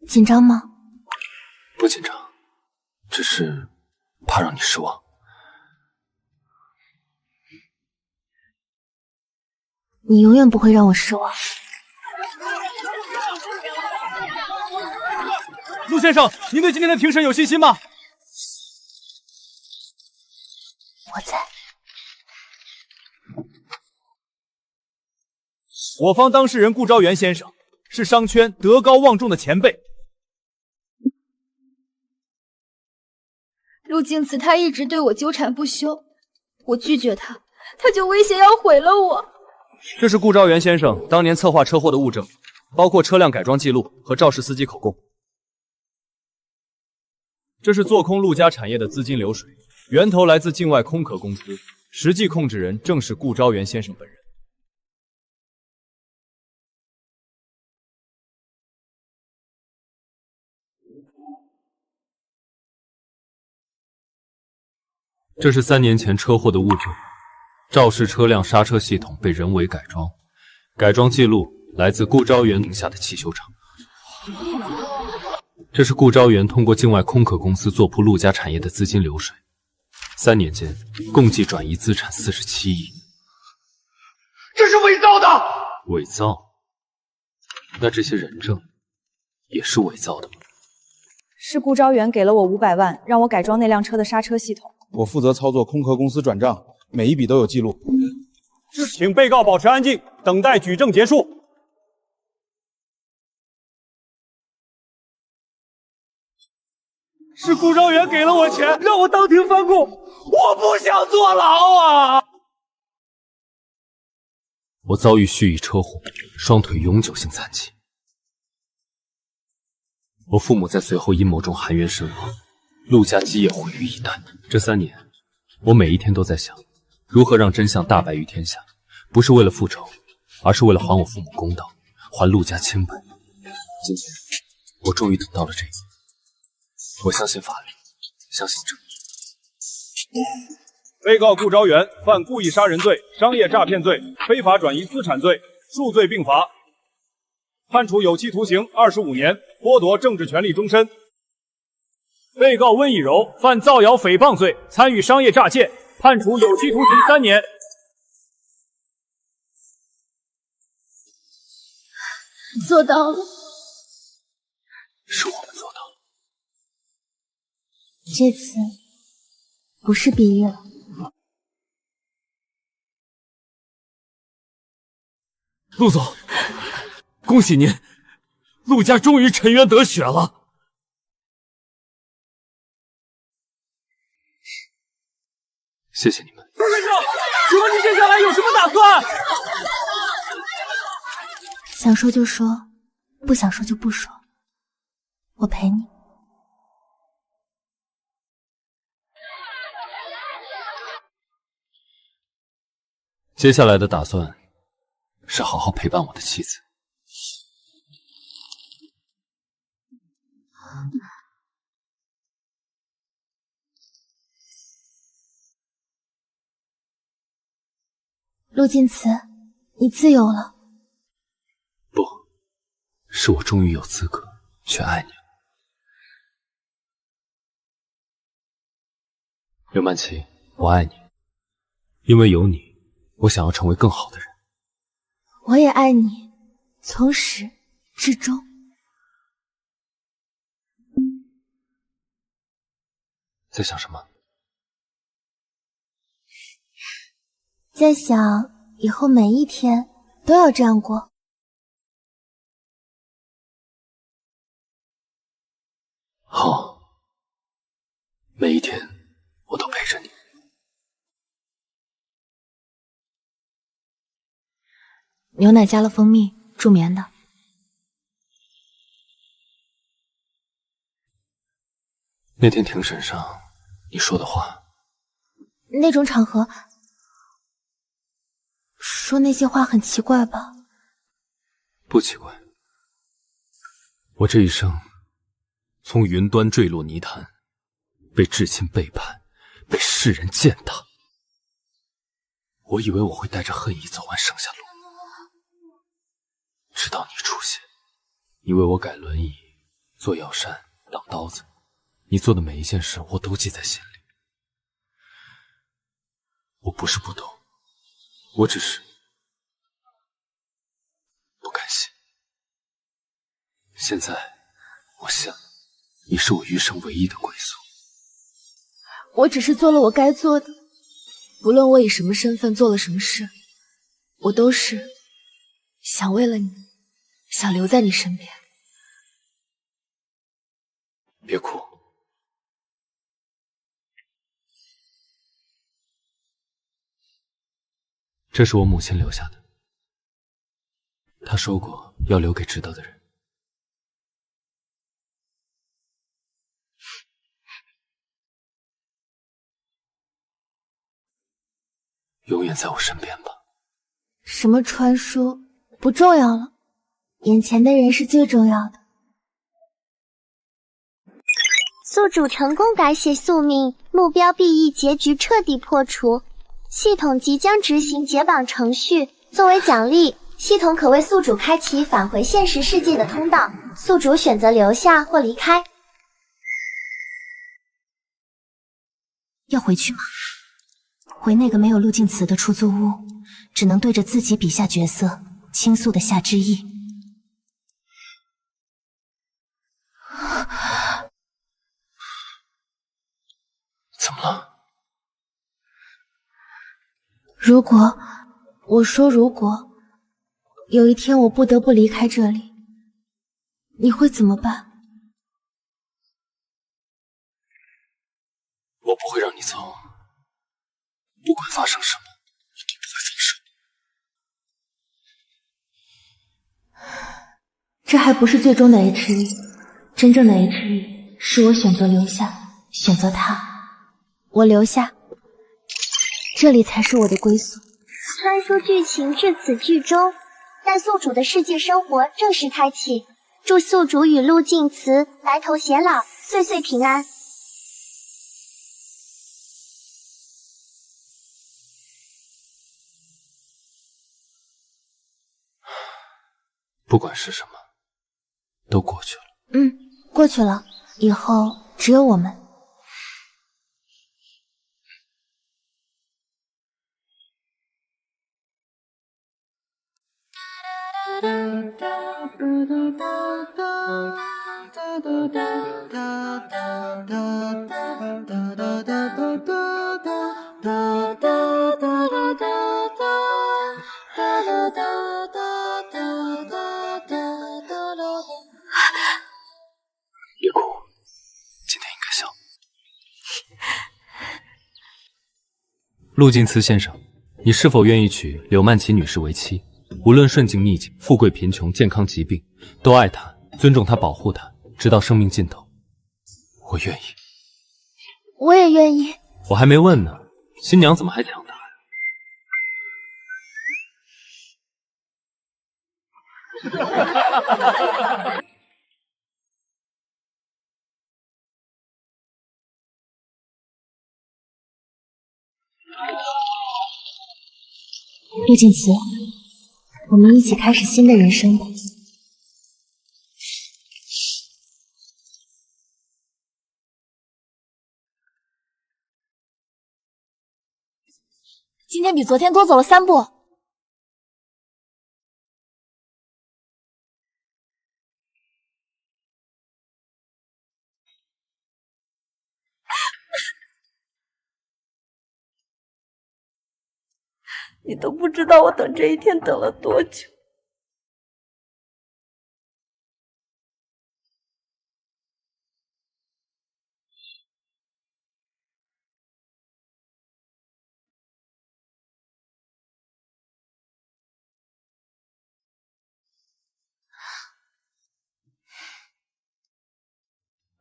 Speaker 2: 紧张吗？
Speaker 1: 不紧张，只是怕让你失望。
Speaker 2: 你永远不会让我失望。
Speaker 5: 陆先生，您对今天的庭审有信心吗？
Speaker 2: 我在。
Speaker 5: 我方当事人顾昭元先生是商圈德高望重的前辈。
Speaker 7: 陆敬辞他一直对我纠缠不休，我拒绝他，他就威胁要毁了我。
Speaker 5: 这是顾昭元先生当年策划车祸的物证，包括车辆改装记录和肇事司机口供。这是做空陆家产业的资金流水，源头来自境外空壳公司，实际控制人正是顾昭元先生本人。
Speaker 1: 这是3年前车祸的物证，肇事车辆刹车系统被人为改装，改装记录来自顾昭元名下的汽修厂。这是顾昭元通过境外空壳公司做铺陆家产业的资金流水，3年间共计转移资产47亿。
Speaker 13: 这是伪造的！
Speaker 1: 伪造？那这些人证也是伪造的吗？
Speaker 11: 是顾昭元给了我500万，让我改装那辆车的刹车系统。
Speaker 15: 我负责操作空壳公司转账，每一笔都有记录。
Speaker 16: 请被告保持安静，等待举证结束。
Speaker 5: 是顾昭元给了我钱，让我当庭翻供，我不想坐牢啊！
Speaker 1: 我遭遇蓄意车祸，双腿永久性残疾。我父母在随后阴谋中含冤身亡，陆家基业毁于一旦。这3年，我每一天都在想，如何让真相大白于天下，不是为了复仇，而是为了还我父母公道，还陆家清白。今天，我终于等到了这一天。我相信法律，相信正义。
Speaker 16: 被告顾昭元犯故意杀人罪、商业诈骗罪、非法转移资产罪，数罪并罚，判处有期徒刑25年，剥夺政治权利终身。被告温以柔犯造谣诽谤罪，参与商业诈骗，判处有期徒刑3年。
Speaker 2: 做到了，
Speaker 1: 是我们做到了。
Speaker 2: 这次不是比喻了。
Speaker 5: 陆总，恭喜您，陆家终于沉冤得雪了。
Speaker 1: 谢谢你们。
Speaker 5: 陆先生，请问您接下来有什么打算？
Speaker 2: 想说就说，不想说就不说，我陪你。
Speaker 1: 接下来的打算是好好陪伴我的妻子。
Speaker 2: 陆敬辞，你自由了。
Speaker 1: 不，是我终于有资格去爱你了。刘曼琪，我爱你，因为有你，我想要成为更好的人。
Speaker 2: 我也爱你，从始至终。
Speaker 1: 在想什么？
Speaker 2: 在想以后每一天都要这样过。
Speaker 1: 好，每一天我都陪着你。
Speaker 6: 牛奶加了蜂蜜，助眠的。
Speaker 1: 那天庭审上你说的话，
Speaker 2: 那种场合说那些话很奇怪吧？
Speaker 1: 不奇怪。我这一生从云端坠落泥潭，被至亲背叛，被世人践踏。我以为我会带着恨意走完剩下路，直到你出现。你为我改轮椅，做药膳，挡刀子，你做的每一件事我都记在心里。我不是不懂，我只是不甘心。现在我信了，你是我余生唯一的归宿。
Speaker 2: 我只是做了我该做的，不论我以什么身份做了什么事，我都是想为了你，想留在你身边。
Speaker 1: 别哭。这是我母亲留下的，她说过要留给知道的人。永远在我身边吧。
Speaker 2: 什么传说不重要了，眼前的人是最重要的。
Speaker 3: 宿主成功改写宿命，目标 BE 结局彻底破除。系统即将执行解绑程序，作为奖励，系统可为宿主开启返回现实世界的通道，宿主选择留下或离开。
Speaker 7: 要回去吗？回那个没有路径词的出租屋，只能对着自己笔下角色倾诉的夏之意。
Speaker 1: 怎么了？
Speaker 2: 如果有一天我不得不离开这里，你会怎么办？
Speaker 1: 我不会让你走，不管发生什么，我都不会放手。
Speaker 2: 这还不是最终的 HE， 真正的 HE 是我选择留下，选择他，我留下，这里才是我的归宿。
Speaker 3: 传说剧情至此剧终，但宿主的世界生活正式开启。祝宿主与陆静慈白头偕老，岁岁平安。
Speaker 1: 不管是什么，都过去了。
Speaker 2: 过去了，以后只有我们。
Speaker 1: 别哭，今天应该笑。陆静慈先生，你是否愿意娶柳曼琪女士为妻？无论顺境逆境、富贵贫穷、健康疾病，都爱她、尊重她、保护她，直到生命尽头。我愿意。
Speaker 2: 我也愿意。
Speaker 1: 我还没问呢，新娘怎么还抢答呀？
Speaker 2: 陆静慈，我们一起开始新的人生吧。
Speaker 6: 今天比昨天多走了3步。
Speaker 9: 你都不知道我等这一天等了多久。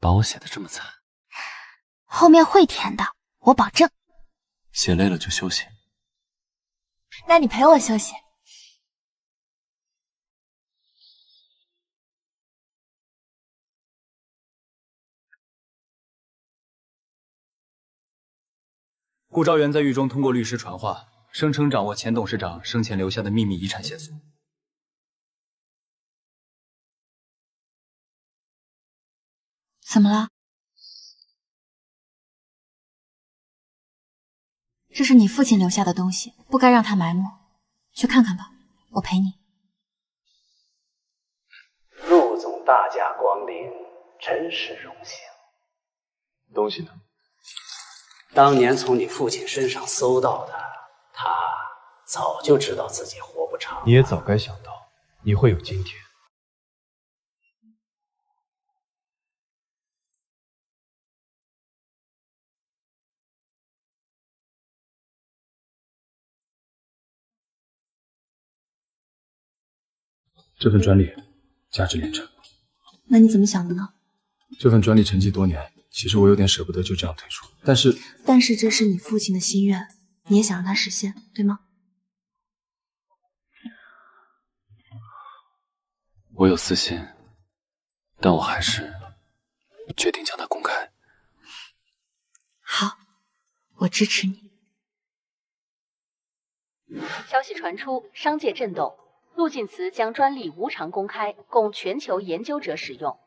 Speaker 1: 把我写的这么惨，
Speaker 2: 后面会甜的，我保证。
Speaker 1: 写累了就休息。
Speaker 2: 那你陪我休息。
Speaker 12: 顾昭元在狱中通过律师传话，声称掌握前董事长生前留下的秘密遗产线索。
Speaker 7: 怎么了？这是你父亲留下的东西，不该让他埋没。去看看吧，我陪你。
Speaker 17: 陆总大驾光临，真是荣幸。
Speaker 14: 东西呢？
Speaker 17: 当年从你父亲身上搜到的，他早就知道自己活不长。
Speaker 14: 你也早该想到你会有今天。这份专利价值连城。
Speaker 7: 那你怎么想的呢？
Speaker 14: 这份专利沉寂多年，其实我有点舍不得就这样退出，但是
Speaker 7: 这是你父亲的心愿，你也想让他实现，对吗？
Speaker 1: 我有私心，但我还是决定将它公开。
Speaker 7: 好，我支持你。
Speaker 8: 消息传出，商界震动，陆晋祠将专利无偿公开，供全球研究者使用。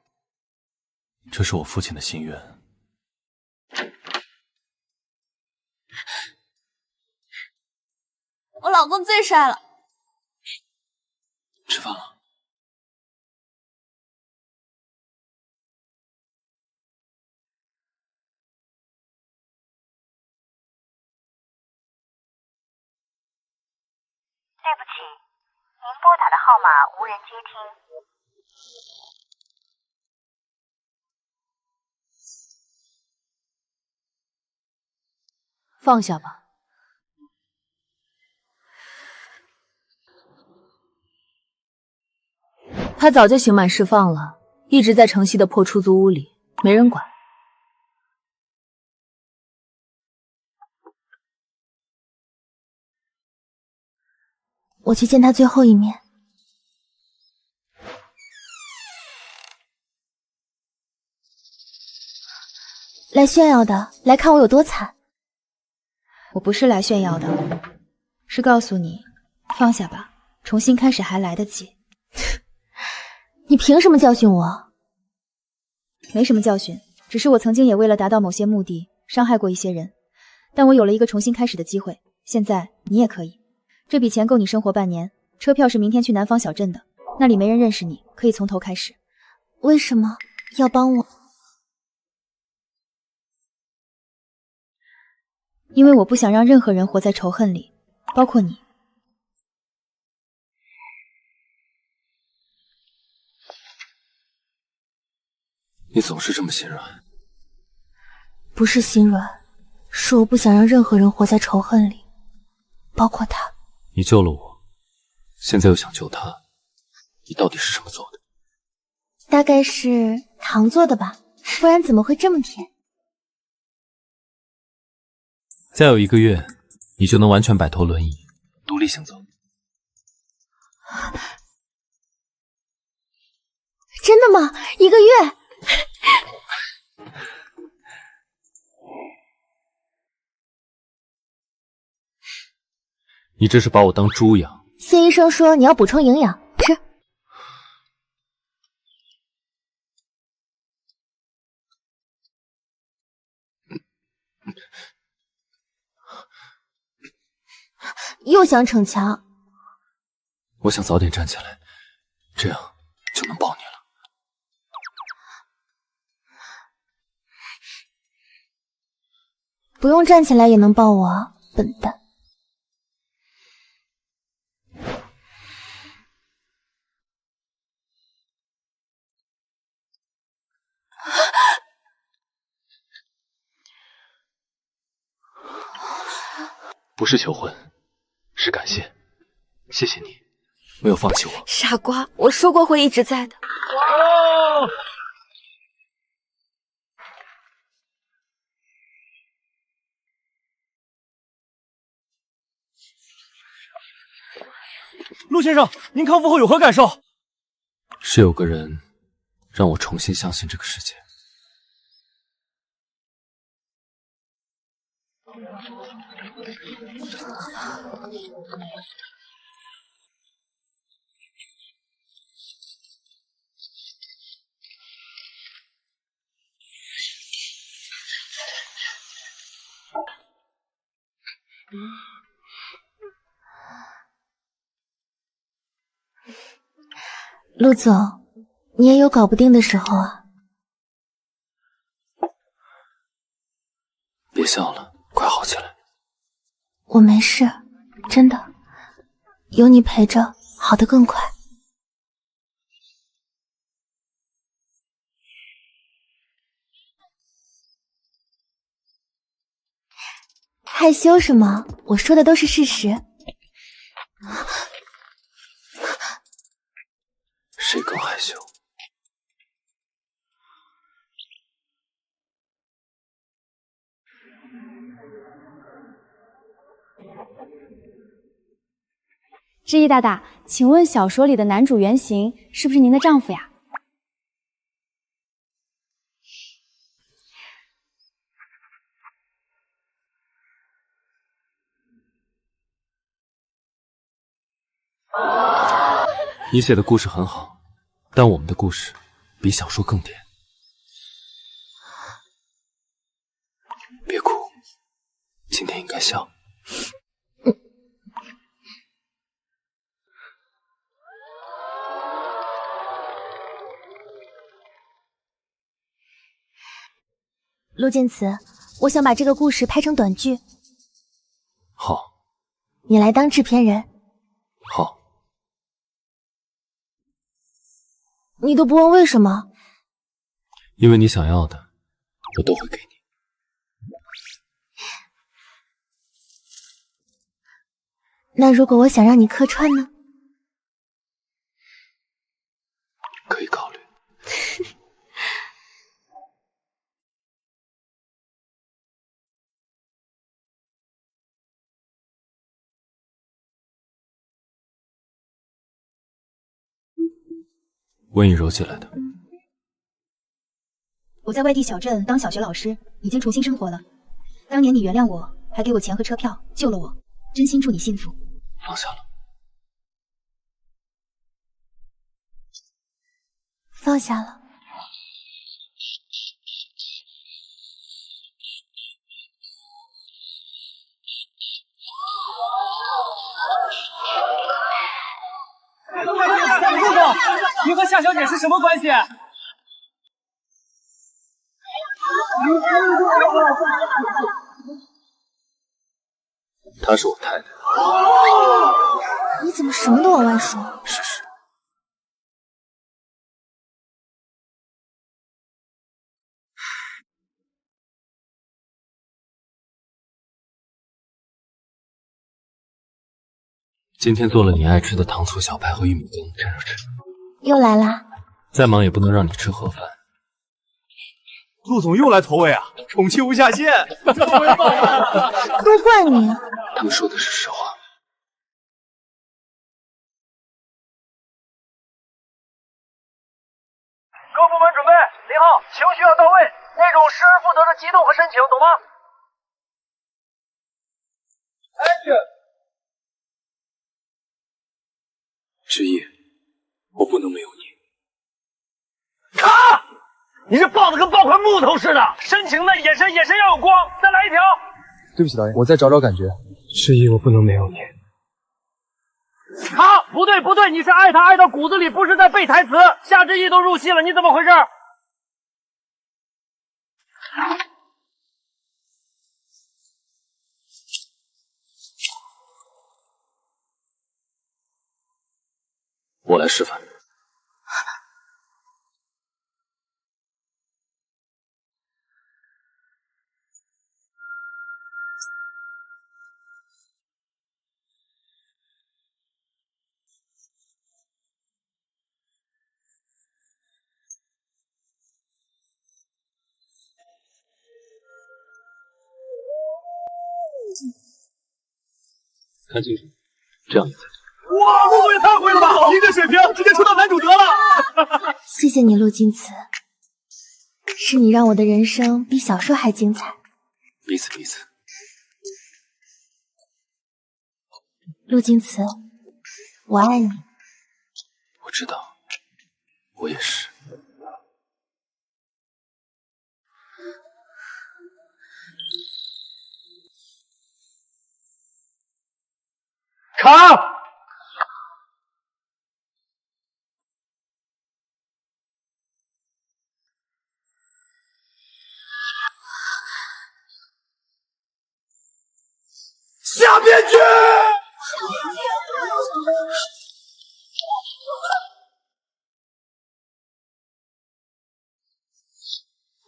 Speaker 1: 这是我父亲的心愿。
Speaker 2: 我老公最帅了。
Speaker 1: 吃饭了。
Speaker 18: 对不起，您拨打的号码无人接听。
Speaker 8: 放下吧。他早就刑满释放了，一直在城西的破出租屋里，没人管。
Speaker 2: 我去见他最后一面。来炫耀的，来看我有多惨。
Speaker 7: 我不是来炫耀的，是告诉你，放下吧，重新开始还来得及。
Speaker 2: 你凭什么教训我？
Speaker 7: 没什么教训，只是我曾经也为了达到某些目的，伤害过一些人，但我有了一个重新开始的机会，现在你也可以。这笔钱够你生活半年，车票是明天去南方小镇的，那里没人认识你，可以从头开始。
Speaker 2: 为什么要帮我？
Speaker 7: 因为我不想让任何人活在仇恨里，包括你。
Speaker 1: 你总是这么心软。
Speaker 2: 不是心软，是我不想让任何人活在仇恨里，包括他。
Speaker 1: 你救了我，现在又想救他，你到底是什么做的？
Speaker 2: 大概是糖做的吧，不然怎么会这么甜？
Speaker 1: 再有1个月，你就能完全摆脱轮椅，独立行走。
Speaker 2: 真的吗？1个月？
Speaker 1: 你这是把我当猪养。
Speaker 2: 谢医生说你要补充营养，吃。又想逞强。
Speaker 1: 我想早点站起来，这样就能抱你了。
Speaker 2: 不用站起来也能抱我啊，笨蛋。
Speaker 1: 不是求婚，是感谢，谢谢你，没有放弃我。
Speaker 2: 傻瓜，我说过会一直在的。
Speaker 5: 陆先生，您康复后有何感受？
Speaker 1: 是有个人让我重新相信这个世界。
Speaker 2: 陆总，你也有搞不定的时候啊。
Speaker 1: 别笑了，快好起来。
Speaker 2: 我没事，真的，有你陪着，好得更快。害羞什么？我说的都是事实。
Speaker 1: 谁更害羞？
Speaker 11: 志毅大大，请问小说里的男主原型是不是您的丈夫呀？
Speaker 1: 你写的故事很好，但我们的故事比小说更甜。别哭，今天应该笑。
Speaker 2: 陆晋慈，我想把这个故事拍成短剧。
Speaker 1: 好。
Speaker 2: 你来当制片人。
Speaker 1: 好。
Speaker 2: 你都不问为什么？
Speaker 1: 因为你想要的，我都会给你。
Speaker 2: 那如果我想让你客串呢？
Speaker 1: 可以考虑。温以柔寄来的。
Speaker 7: 我在外地小镇当小学老师，已经重新生活了。当年你原谅我，还给我钱和车票，救了我，真心祝你幸福。
Speaker 1: 放下了。
Speaker 2: 放下了。
Speaker 5: 陆总，您和夏小姐是什么关系？
Speaker 1: 她是我太太。
Speaker 2: 你怎么什么都往外说？
Speaker 1: 是是。今天做了你爱吃的糖醋小排和玉米羹，趁热吃。
Speaker 2: 又来啦？
Speaker 1: 再忙也不能让你吃盒饭。
Speaker 5: 陆总又来投喂啊！宠妻无下限，
Speaker 2: 都怪你。
Speaker 1: 我说的是实话。
Speaker 5: 各部门准备，林浩，情绪要到位，那种失而复得的激动和深情，懂吗？Action！
Speaker 1: 志毅，我不能没有你。
Speaker 5: 卡！你这抱的跟抱块木头似的，深情的眼神要有光，再来一条。
Speaker 15: 对不起导演，我再找找感觉。
Speaker 5: 志毅，我不能没有你。卡！不对，你是爱他爱到骨子里，不是在背台词。夏志毅都入戏了，你怎么回事？
Speaker 1: 我来示范。看清楚，这样你才对。
Speaker 5: 哇，陆总也太会了吧！您这水平直接出道男主角了。
Speaker 2: 谢谢你，陆京慈，是你让我的人生比小说还精彩。
Speaker 1: 彼此彼此。
Speaker 2: 陆京慈，我爱你。
Speaker 1: 我知道，我也是。
Speaker 5: 卡！
Speaker 13: 下面去！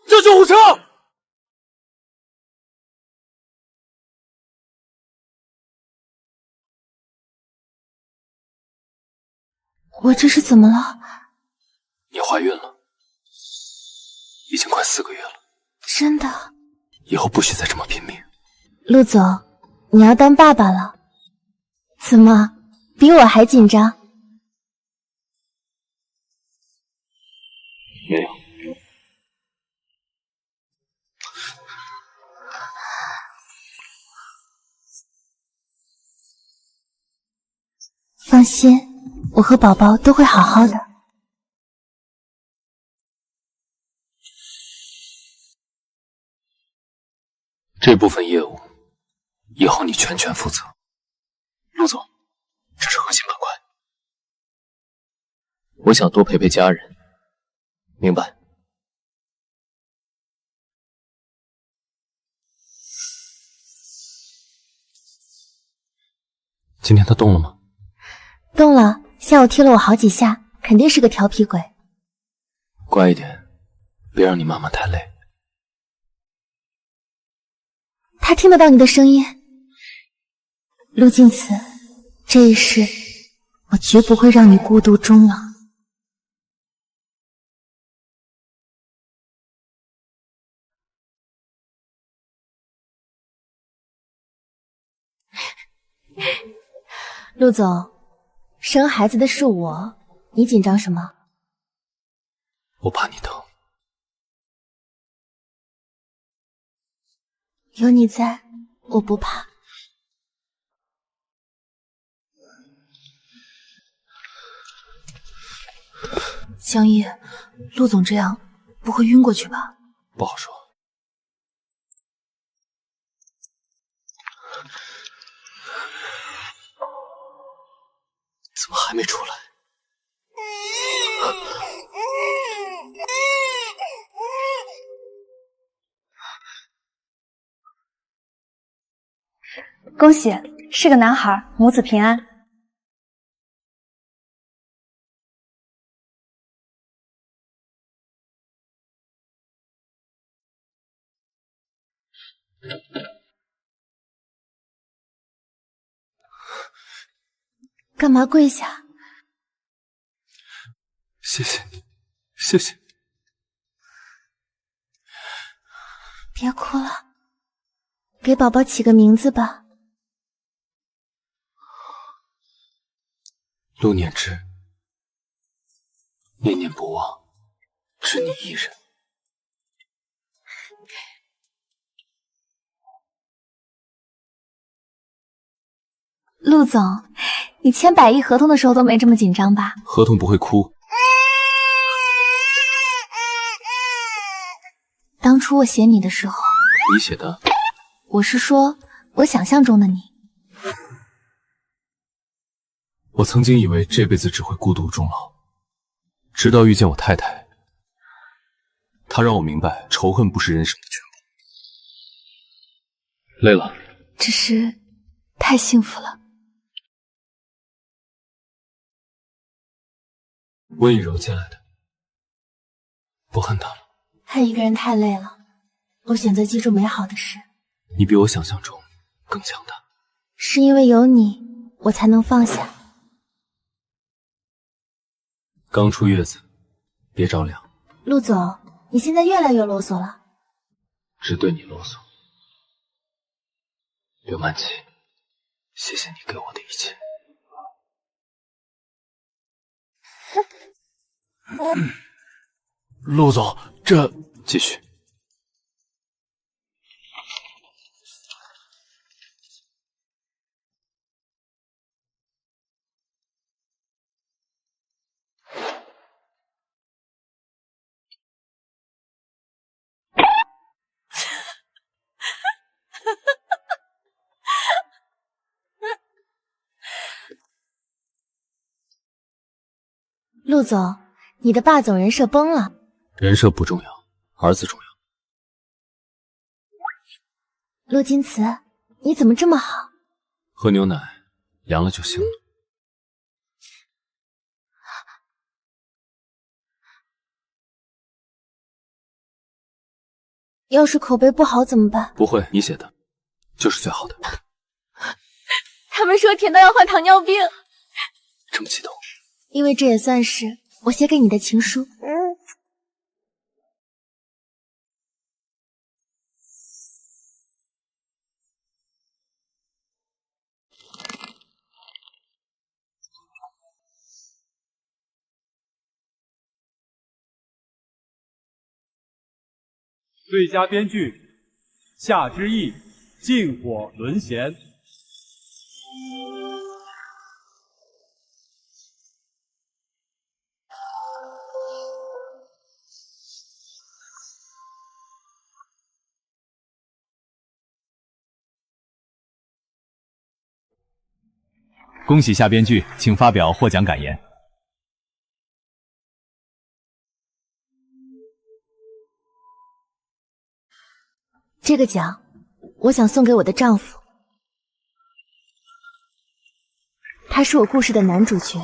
Speaker 5: 叫救护车！
Speaker 2: 我这是怎么了？
Speaker 1: 你怀孕了，已经快4个月了。
Speaker 2: 真的？
Speaker 1: 以后不许再这么拼命。
Speaker 2: 陆总，你要当爸爸了？怎么，比我还紧张？
Speaker 1: 没有。
Speaker 2: 放心，我和宝宝都会好好的。
Speaker 1: 这部分业务以后你全权负责。陆总，这是核心板块，我想多陪陪家人，明白？今天他动了吗？
Speaker 2: 动了，下午踢了我好几下，肯定是个调皮鬼。
Speaker 1: 乖一点，别让你妈妈太累。
Speaker 2: 他听得到你的声音。陆静慈，这一世我绝不会让你孤独终老。陆总，生孩子的是我，你紧张什么？
Speaker 1: 我怕你疼。
Speaker 2: 有你在，我不怕。
Speaker 8: 江一，陆总这样不会晕过去吧？
Speaker 1: 不好说。怎么还没出来？
Speaker 11: 恭喜，是个男孩，母子平安。
Speaker 2: 干嘛跪下？
Speaker 1: 谢谢你，谢谢。
Speaker 2: 别哭了，给宝宝起个名字吧。
Speaker 1: 陆念之，念念不忘，只你一人。
Speaker 2: 陆总，你签100亿合同的时候都没这么紧张吧？
Speaker 1: 合同不会哭。
Speaker 2: 当初我写你的时候，
Speaker 1: 你写的？
Speaker 2: 我是说，我想象中的你。
Speaker 1: 我曾经以为这辈子只会孤独终老，直到遇见我太太，她让我明白仇恨不是人生的全部。累了？
Speaker 2: 只是太幸福了。
Speaker 1: 温雨柔进来的，不恨她了。
Speaker 2: 恨一个人太累了，我选择记住美好的事。
Speaker 1: 你比我想象中更强大。
Speaker 2: 是因为有你，我才能放下。
Speaker 1: 刚出月子，别着凉。
Speaker 2: 陆总，你现在越来越啰嗦了。
Speaker 1: 只对你啰嗦。刘曼琪，谢谢你给我的一切。陆总，这继续。
Speaker 2: 陆总，你的霸总人设崩了。
Speaker 1: 人设不重要，儿子重要。
Speaker 2: 陆金慈，你怎么这么好？
Speaker 1: 喝牛奶，凉了就行了。
Speaker 2: 要是口碑不好怎么办？
Speaker 1: 不会，你写的就是最好的。
Speaker 2: 他们说甜到要患糖尿病。
Speaker 1: 这么激动？
Speaker 2: 因为这也算是我写给你的情书。
Speaker 16: 最佳编剧夏之翼，禁火沦贤。
Speaker 5: 恭喜夏编剧，请发表获奖感言。
Speaker 2: 这个奖，我想送给我的丈夫，他是我故事的男主角，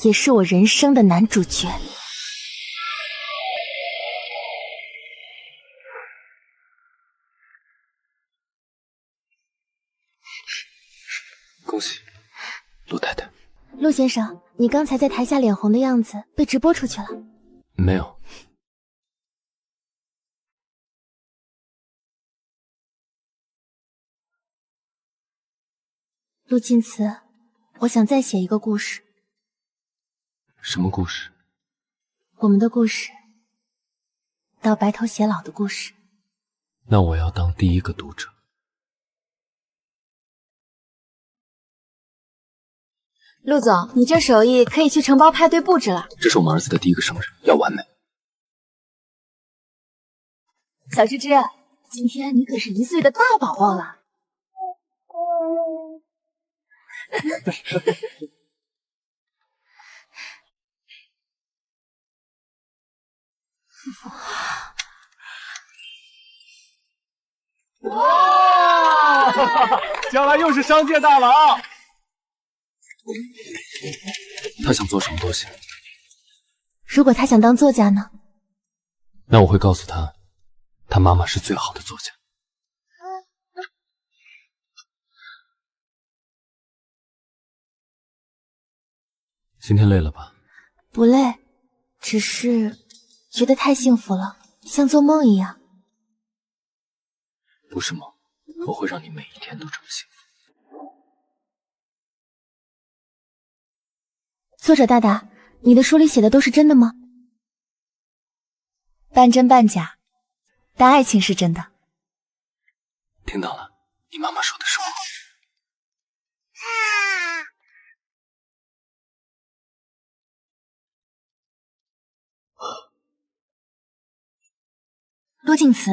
Speaker 2: 也是我人生的男主角。
Speaker 1: 恭喜，陆太太。
Speaker 2: 陆先生，你刚才在台下脸红的样子被直播出去了。
Speaker 1: 没有。
Speaker 2: 陆金慈，我想再写一个故事。
Speaker 1: 什么故事？
Speaker 2: 我们的故事，到白头偕老的故事。
Speaker 1: 那我要当第一个读者。
Speaker 6: 陆总，你这手艺可以去承包派对布置了。
Speaker 1: 这是我们儿子的第一个生日，要完美。
Speaker 6: 小芝芝，今天你可是1岁的大宝宝了。
Speaker 16: 哇！将来又是商界大佬。
Speaker 1: 他想做什么都行。
Speaker 2: 如果他想当作家呢？
Speaker 1: 那我会告诉他，他妈妈是最好的作家。今天累了吧？
Speaker 2: 不累，只是觉得太幸福了，像做梦一样。
Speaker 1: 不是梦，我会让你每一天都这么幸福。
Speaker 2: 作者大大，你的书里写的都是真的吗？
Speaker 6: 半真半假，但爱情是真的。
Speaker 1: 听到了，你妈妈说的是梦。
Speaker 6: 陆静慈，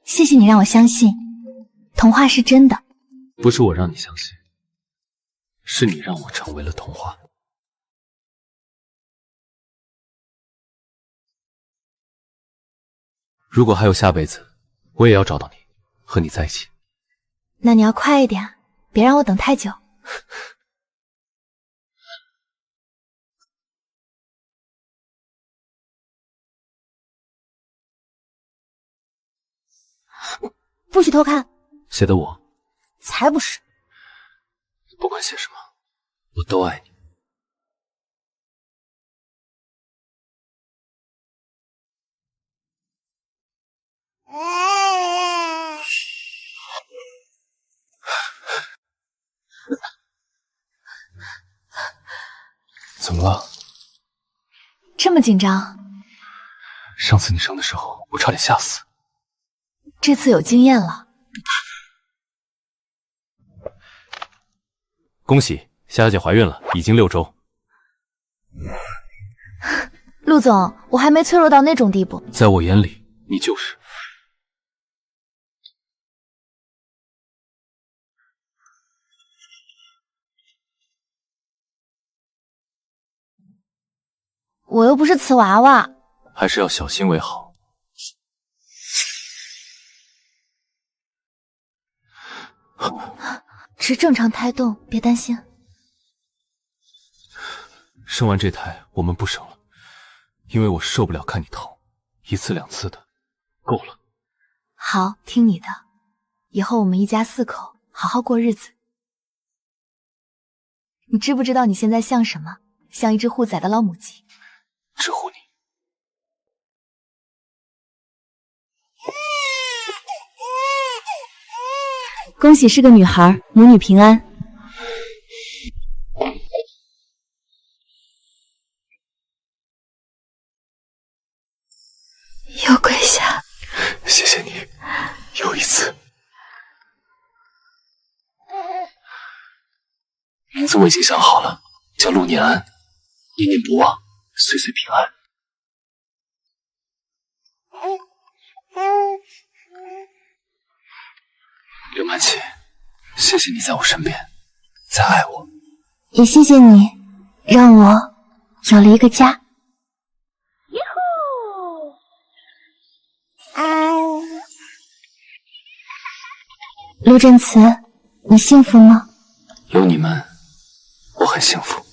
Speaker 6: 谢谢你让我相信童话是真的。
Speaker 1: 不是我让你相信，是你让我成为了童话。如果还有下辈子，我也要找到你，和你在一起。
Speaker 2: 那你要快一点，别让我等太久。不许偷看。
Speaker 1: 写的我？
Speaker 2: 才不是。
Speaker 1: 不管写什么，我都爱你。怎么了？
Speaker 6: 这么紧张？
Speaker 1: 上次你生的时候，我差点吓死。
Speaker 6: 这次有经验了。
Speaker 4: 恭喜，夏小姐怀孕了，已经6周。
Speaker 6: 陆总，我还没脆弱到那种地步。
Speaker 1: 在我眼里，你就是。
Speaker 6: 我又不是瓷娃娃，
Speaker 1: 还是要小心为好。
Speaker 6: 只正常胎动，别担心。
Speaker 1: 生完这胎我们不生了，因为我受不了看你疼，1次2次的，够了。
Speaker 6: 好，听你的。以后我们一家4口好好过日子。你知不知道你现在像什么？像一只护崽的老母鸡。
Speaker 1: 只护你。
Speaker 6: 恭喜是个女孩，母女平安。
Speaker 11: 又跪下。
Speaker 1: 谢谢你，又一次。名字我已经想好了，叫陆念安，念念不忘，岁岁平安。刘曼琪，谢谢你在我身边，在爱我。
Speaker 3: 也谢谢你，让我有了一个家。陆振慈，你幸福吗？
Speaker 1: 有你们，我很幸福。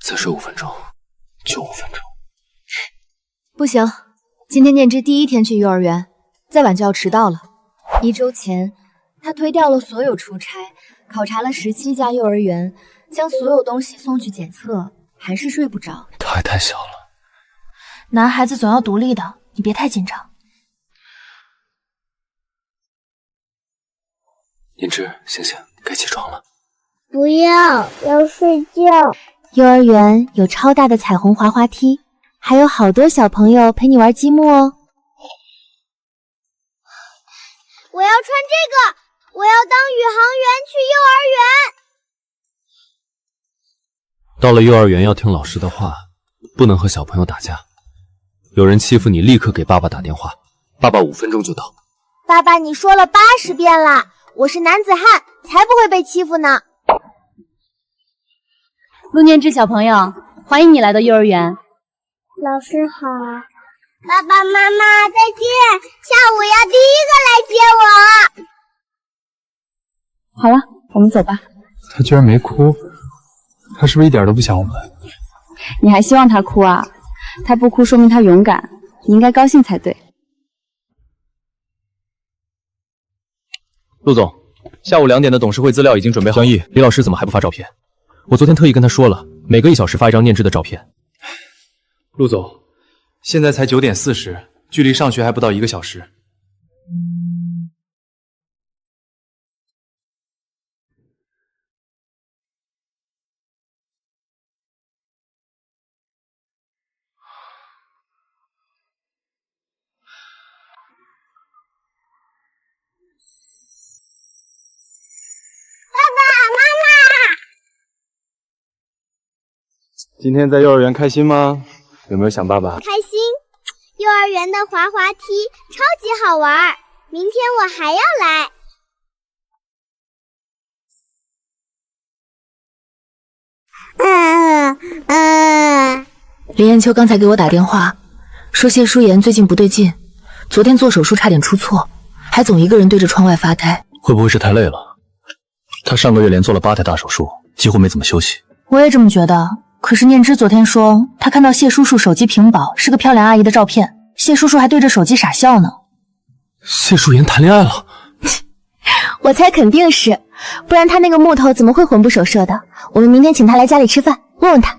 Speaker 1: 再睡5分钟，就5分钟。
Speaker 6: 不行，今天念之第1天去幼儿园，再晚就要迟到了。1周前，他推掉了所有出差，考察了17家幼儿园，将所有东西送去检测，还是睡不着。
Speaker 1: 他还太小了，
Speaker 6: 男孩子总要独立的，你别太紧张。
Speaker 1: 念之，醒醒，该起床了。
Speaker 3: 不要睡觉。幼儿园有超大的彩虹滑滑梯，还有好多小朋友陪你玩积木哦。我要穿这个，我要当宇航员去幼儿园。
Speaker 1: 到了幼儿园要听老师的话，不能和小朋友打架。有人欺负你，立刻给爸爸打电话，爸爸5分钟就到。
Speaker 3: 爸爸，你说了80遍了，我是男子汉，才不会被欺负呢。
Speaker 6: 陆念之小朋友，欢迎你来到幼儿园。
Speaker 3: 老师好。爸爸妈妈再见，下午要第1个来接我。
Speaker 11: 好了，我们走吧。
Speaker 12: 他居然没哭，他是不是一点都不想我们？
Speaker 11: 你还希望他哭啊？他不哭说明他勇敢，你应该高兴才对。
Speaker 4: 陆总，下午2点的董事会资料已经准备好。江毅，李老师怎么还不发照片？我昨天特意跟他说了，每隔1小时发一张念之的照片。
Speaker 15: 陆总，现在才9点40，距离上学还不到1个小时。今天在幼儿园开心吗？有没有想爸爸？
Speaker 3: 开心！幼儿园的滑滑梯超级好玩，明天我还要来。
Speaker 8: 林彦秋刚才给我打电话，说谢淑妍最近不对劲，昨天做手术差点出错，还总一个人对着窗外发呆。
Speaker 1: 会不会是太累了？他上个月连做了8台大手术，几乎没怎么休息。
Speaker 6: 我也这么觉得。可是念之昨天说，他看到谢叔叔手机屏保是个漂亮阿姨的照片，谢叔叔还对着手机傻笑呢。
Speaker 1: 谢淑妍谈恋爱了？
Speaker 3: 我猜肯定是，不然他那个木头怎么会魂不守舍的？我们明天请他来家里吃饭，问问他。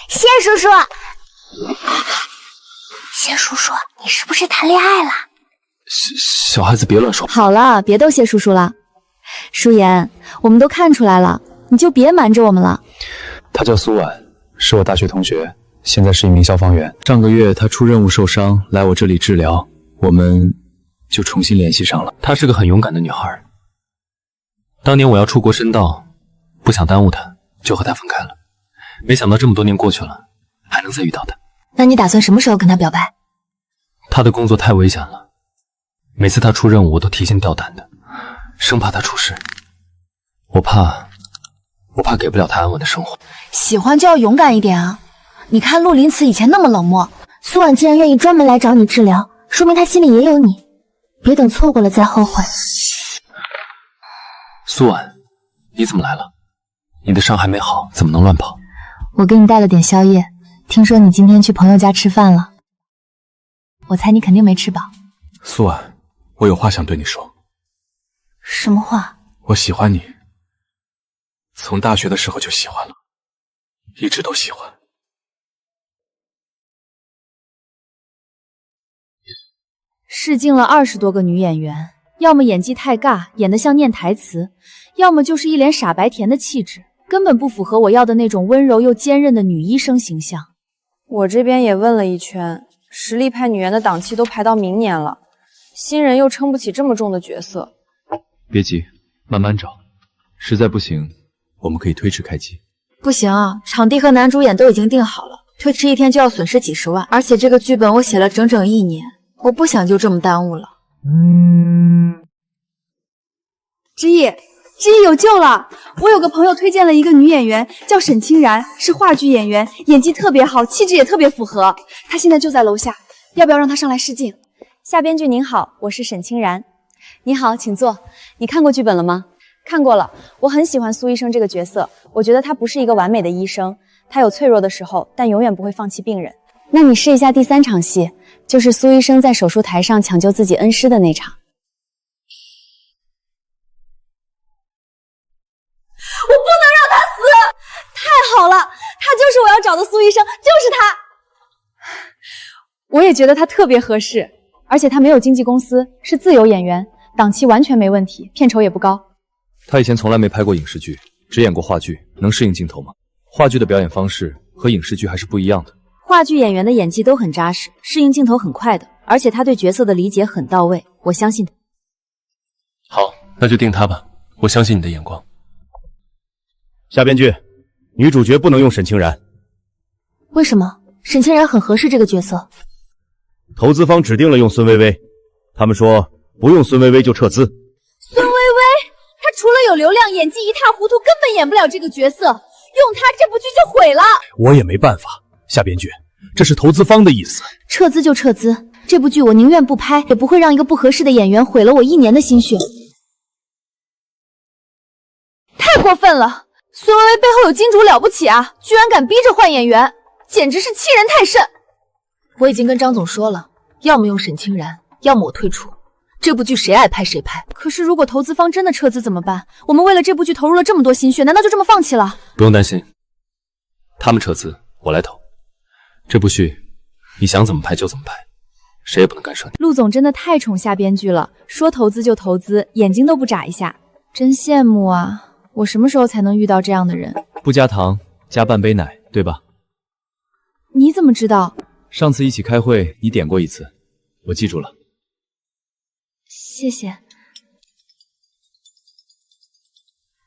Speaker 3: 谢叔叔，谢叔叔，你是不是谈恋爱了？
Speaker 1: 小孩子别乱说。
Speaker 6: 好了，别逗谢叔叔了。舒言，我们都看出来了，你就别瞒着我们了。
Speaker 12: 他叫苏婉，是我大学同学，现在是一名消防员。上个月他出任务受伤，来我这里治疗，我们就重新联系上了。
Speaker 1: 她是个很勇敢的女孩。当年我要出国深造，不想耽误她，就和她分开了。没想到这么多年过去了，还能再遇到她。
Speaker 6: 那你打算什么时候跟他表白？
Speaker 1: 她的工作太危险了，每次她出任务我都提心吊胆的，生怕她出事。我怕给不了她安稳的生活。
Speaker 6: 喜欢就要勇敢一点啊！你看陆林慈以前那么冷漠，
Speaker 2: 苏婉既然愿意专门来找你治疗，说明她心里也有你，别等错过了再后悔。
Speaker 1: 苏婉，你怎么来了？你的伤还没好，怎么能乱跑？
Speaker 6: 我给你带了点宵夜，听说你今天去朋友家吃饭了，我猜你肯定没吃饱。
Speaker 10: 苏婉，我有话想对你说。
Speaker 6: 什么话？
Speaker 10: 我喜欢你，从大学的时候就喜欢了，一直都喜欢。
Speaker 6: 试镜了20多个女演员，要么演技太尬，演得像念台词，要么就是一脸傻白甜的气质，根本不符合我要的那种温柔又坚韧的女医生形象。
Speaker 11: 我这边也问了一圈，实力派女演的档期都排到明年了，新人又撑不起这么重的角色。
Speaker 4: 别急，慢慢找，实在不行，我们可以推迟开机。
Speaker 6: 不行啊，场地和男主演都已经定好了，推迟1天就要损失几十万，而且这个剧本我写了整整1年，我不想就这么耽误了。
Speaker 11: 知意有救了！我有个朋友推荐了一个女演员，叫沈清然，是话剧演员，演技特别好，气质也特别符合。她现在就在楼下，要不要让她上来试镜？
Speaker 19: 夏编剧您好，我是沈清然。你好，请坐。你看过剧本了吗？看过了，我很喜欢苏医生这个角色，我觉得他不是一个完美的医生，他有脆弱的时候，但永远不会放弃病人。那你试一下第3场戏，就是苏医生在手术台上抢救自己恩师的那场。
Speaker 11: 我不能让他死！太好了，他就是我要找的苏医生，就是他。
Speaker 19: 我也觉得他特别合适，而且他没有经纪公司，是自由演员，档期完全没问题，片酬也不高。
Speaker 4: 他以前从来没拍过影视剧，只演过话剧，能适应镜头吗？话剧的表演方式和影视剧还是不一样的。
Speaker 6: 话剧演员的演技都很扎实，适应镜头很快的，而且他对角色的理解很到位，我相信他。
Speaker 1: 好，那就定他吧，我相信你的眼光。
Speaker 20: 夏编剧，女主角不能用沈清然。
Speaker 2: 为什么？沈清然很合适这个角色。
Speaker 20: 投资方指定了用孙薇薇，他们说不用孙薇薇就撤资。
Speaker 11: 孙薇薇，她除了有流量，演技一塌糊涂，根本演不了这个角色。用她这部剧就毁了。
Speaker 20: 我也没办法，夏编剧，这是投资方的意思。
Speaker 2: 撤资就撤资，这部剧我宁愿不拍，也不会让一个不合适的演员毁了我1年的心血。
Speaker 11: 太过分了！孙薇薇背后有金主了不起啊，居然敢逼着换演员，简直是欺人太甚。
Speaker 8: 我已经跟张总说了，要么用沈清然，要么我退出。这部剧谁爱拍谁拍。
Speaker 6: 可是如果投资方真的撤资怎么办？我们为了这部剧投入了这么多心血，难道就这么放弃了？
Speaker 1: 不用担心，他们撤资，我来投。这部剧你想怎么拍就怎么拍，谁也不能干涉你。
Speaker 6: 陆总真的太宠夏编剧了，说投资就投资，眼睛都不眨一下，真羡慕啊！我什么时候才能遇到这样的人？
Speaker 4: 不加糖，加半杯奶，对吧？
Speaker 6: 你怎么知道？
Speaker 4: 上次一起开会，你点过一次，我记住了。
Speaker 6: 谢谢。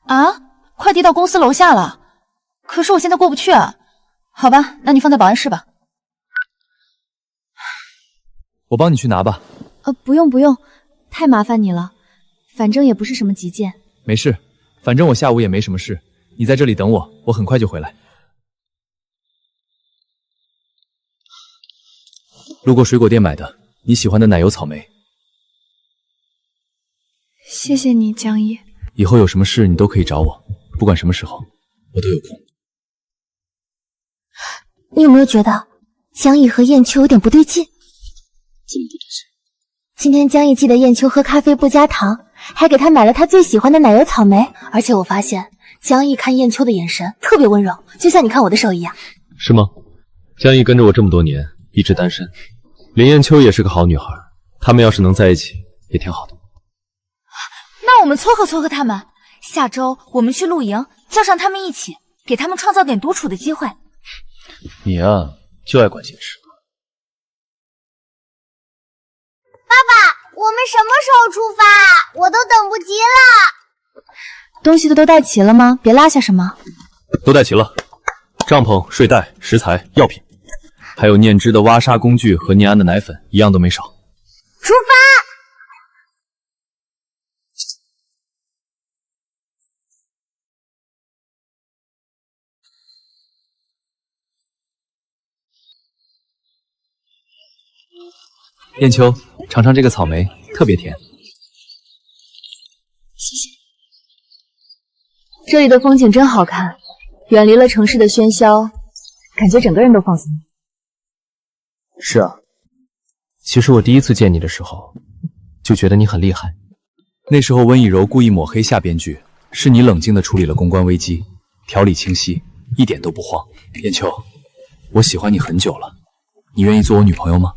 Speaker 6: 啊，快递到公司楼下了，可是我现在过不去啊。好吧，那你放在保安室吧。
Speaker 4: 我帮你去拿吧。
Speaker 6: 不用不用，太麻烦你了，反正也不是什么急件。
Speaker 4: 没事，反正我下午也没什么事，你在这里等我，我很快就回来。路过水果店买的，你喜欢的奶油草莓。
Speaker 11: 谢谢你，江毅。
Speaker 4: 以后有什么事你都可以找我，不管什么时候，我都有空。
Speaker 2: 你有没有觉得江毅和燕秋有点不对劲？
Speaker 1: 怎么不对劲？
Speaker 2: 今天江毅记得燕秋喝咖啡不加糖，还给他买了他最喜欢的奶油草莓。而且我发现江毅看燕秋的眼神特别温柔，就像你看我的手一样。
Speaker 1: 是吗？江毅跟着我这么多年，一直单身，
Speaker 4: 林艳秋也是个好女孩，他们要是能在一起，也挺好的。
Speaker 6: 那我们撮合撮合他们，下周我们去露营，叫上他们一起，给他们创造点独处的机会。
Speaker 4: 你啊，就爱管闲事。
Speaker 3: 爸爸，我们什么时候出发？我都等不及了。
Speaker 6: 东西都带齐了吗？别落下什么。
Speaker 4: 都带齐了，帐篷、睡袋、食材、药品，还有念之的挖沙工具和念安的奶粉，一样都没少。
Speaker 3: 出发！
Speaker 4: 燕秋，尝尝这个草莓，特别甜。
Speaker 6: 谢谢。这里的风景真好看，远离了城市的喧嚣，感觉整个人都放松了。
Speaker 4: 是啊，其实我第一次见你的时候，就觉得你很厉害。那时候温以柔故意抹黑下编剧，是你冷静地处理了公关危机，条理清晰，一点都不慌。燕秋，我喜欢你很久了，你愿意做我女朋友吗？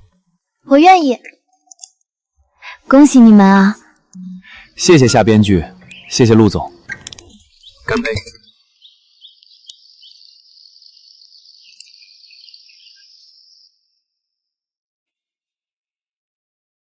Speaker 6: 我愿意。恭喜你们啊！
Speaker 4: 谢谢夏编剧，谢谢陆总，干杯。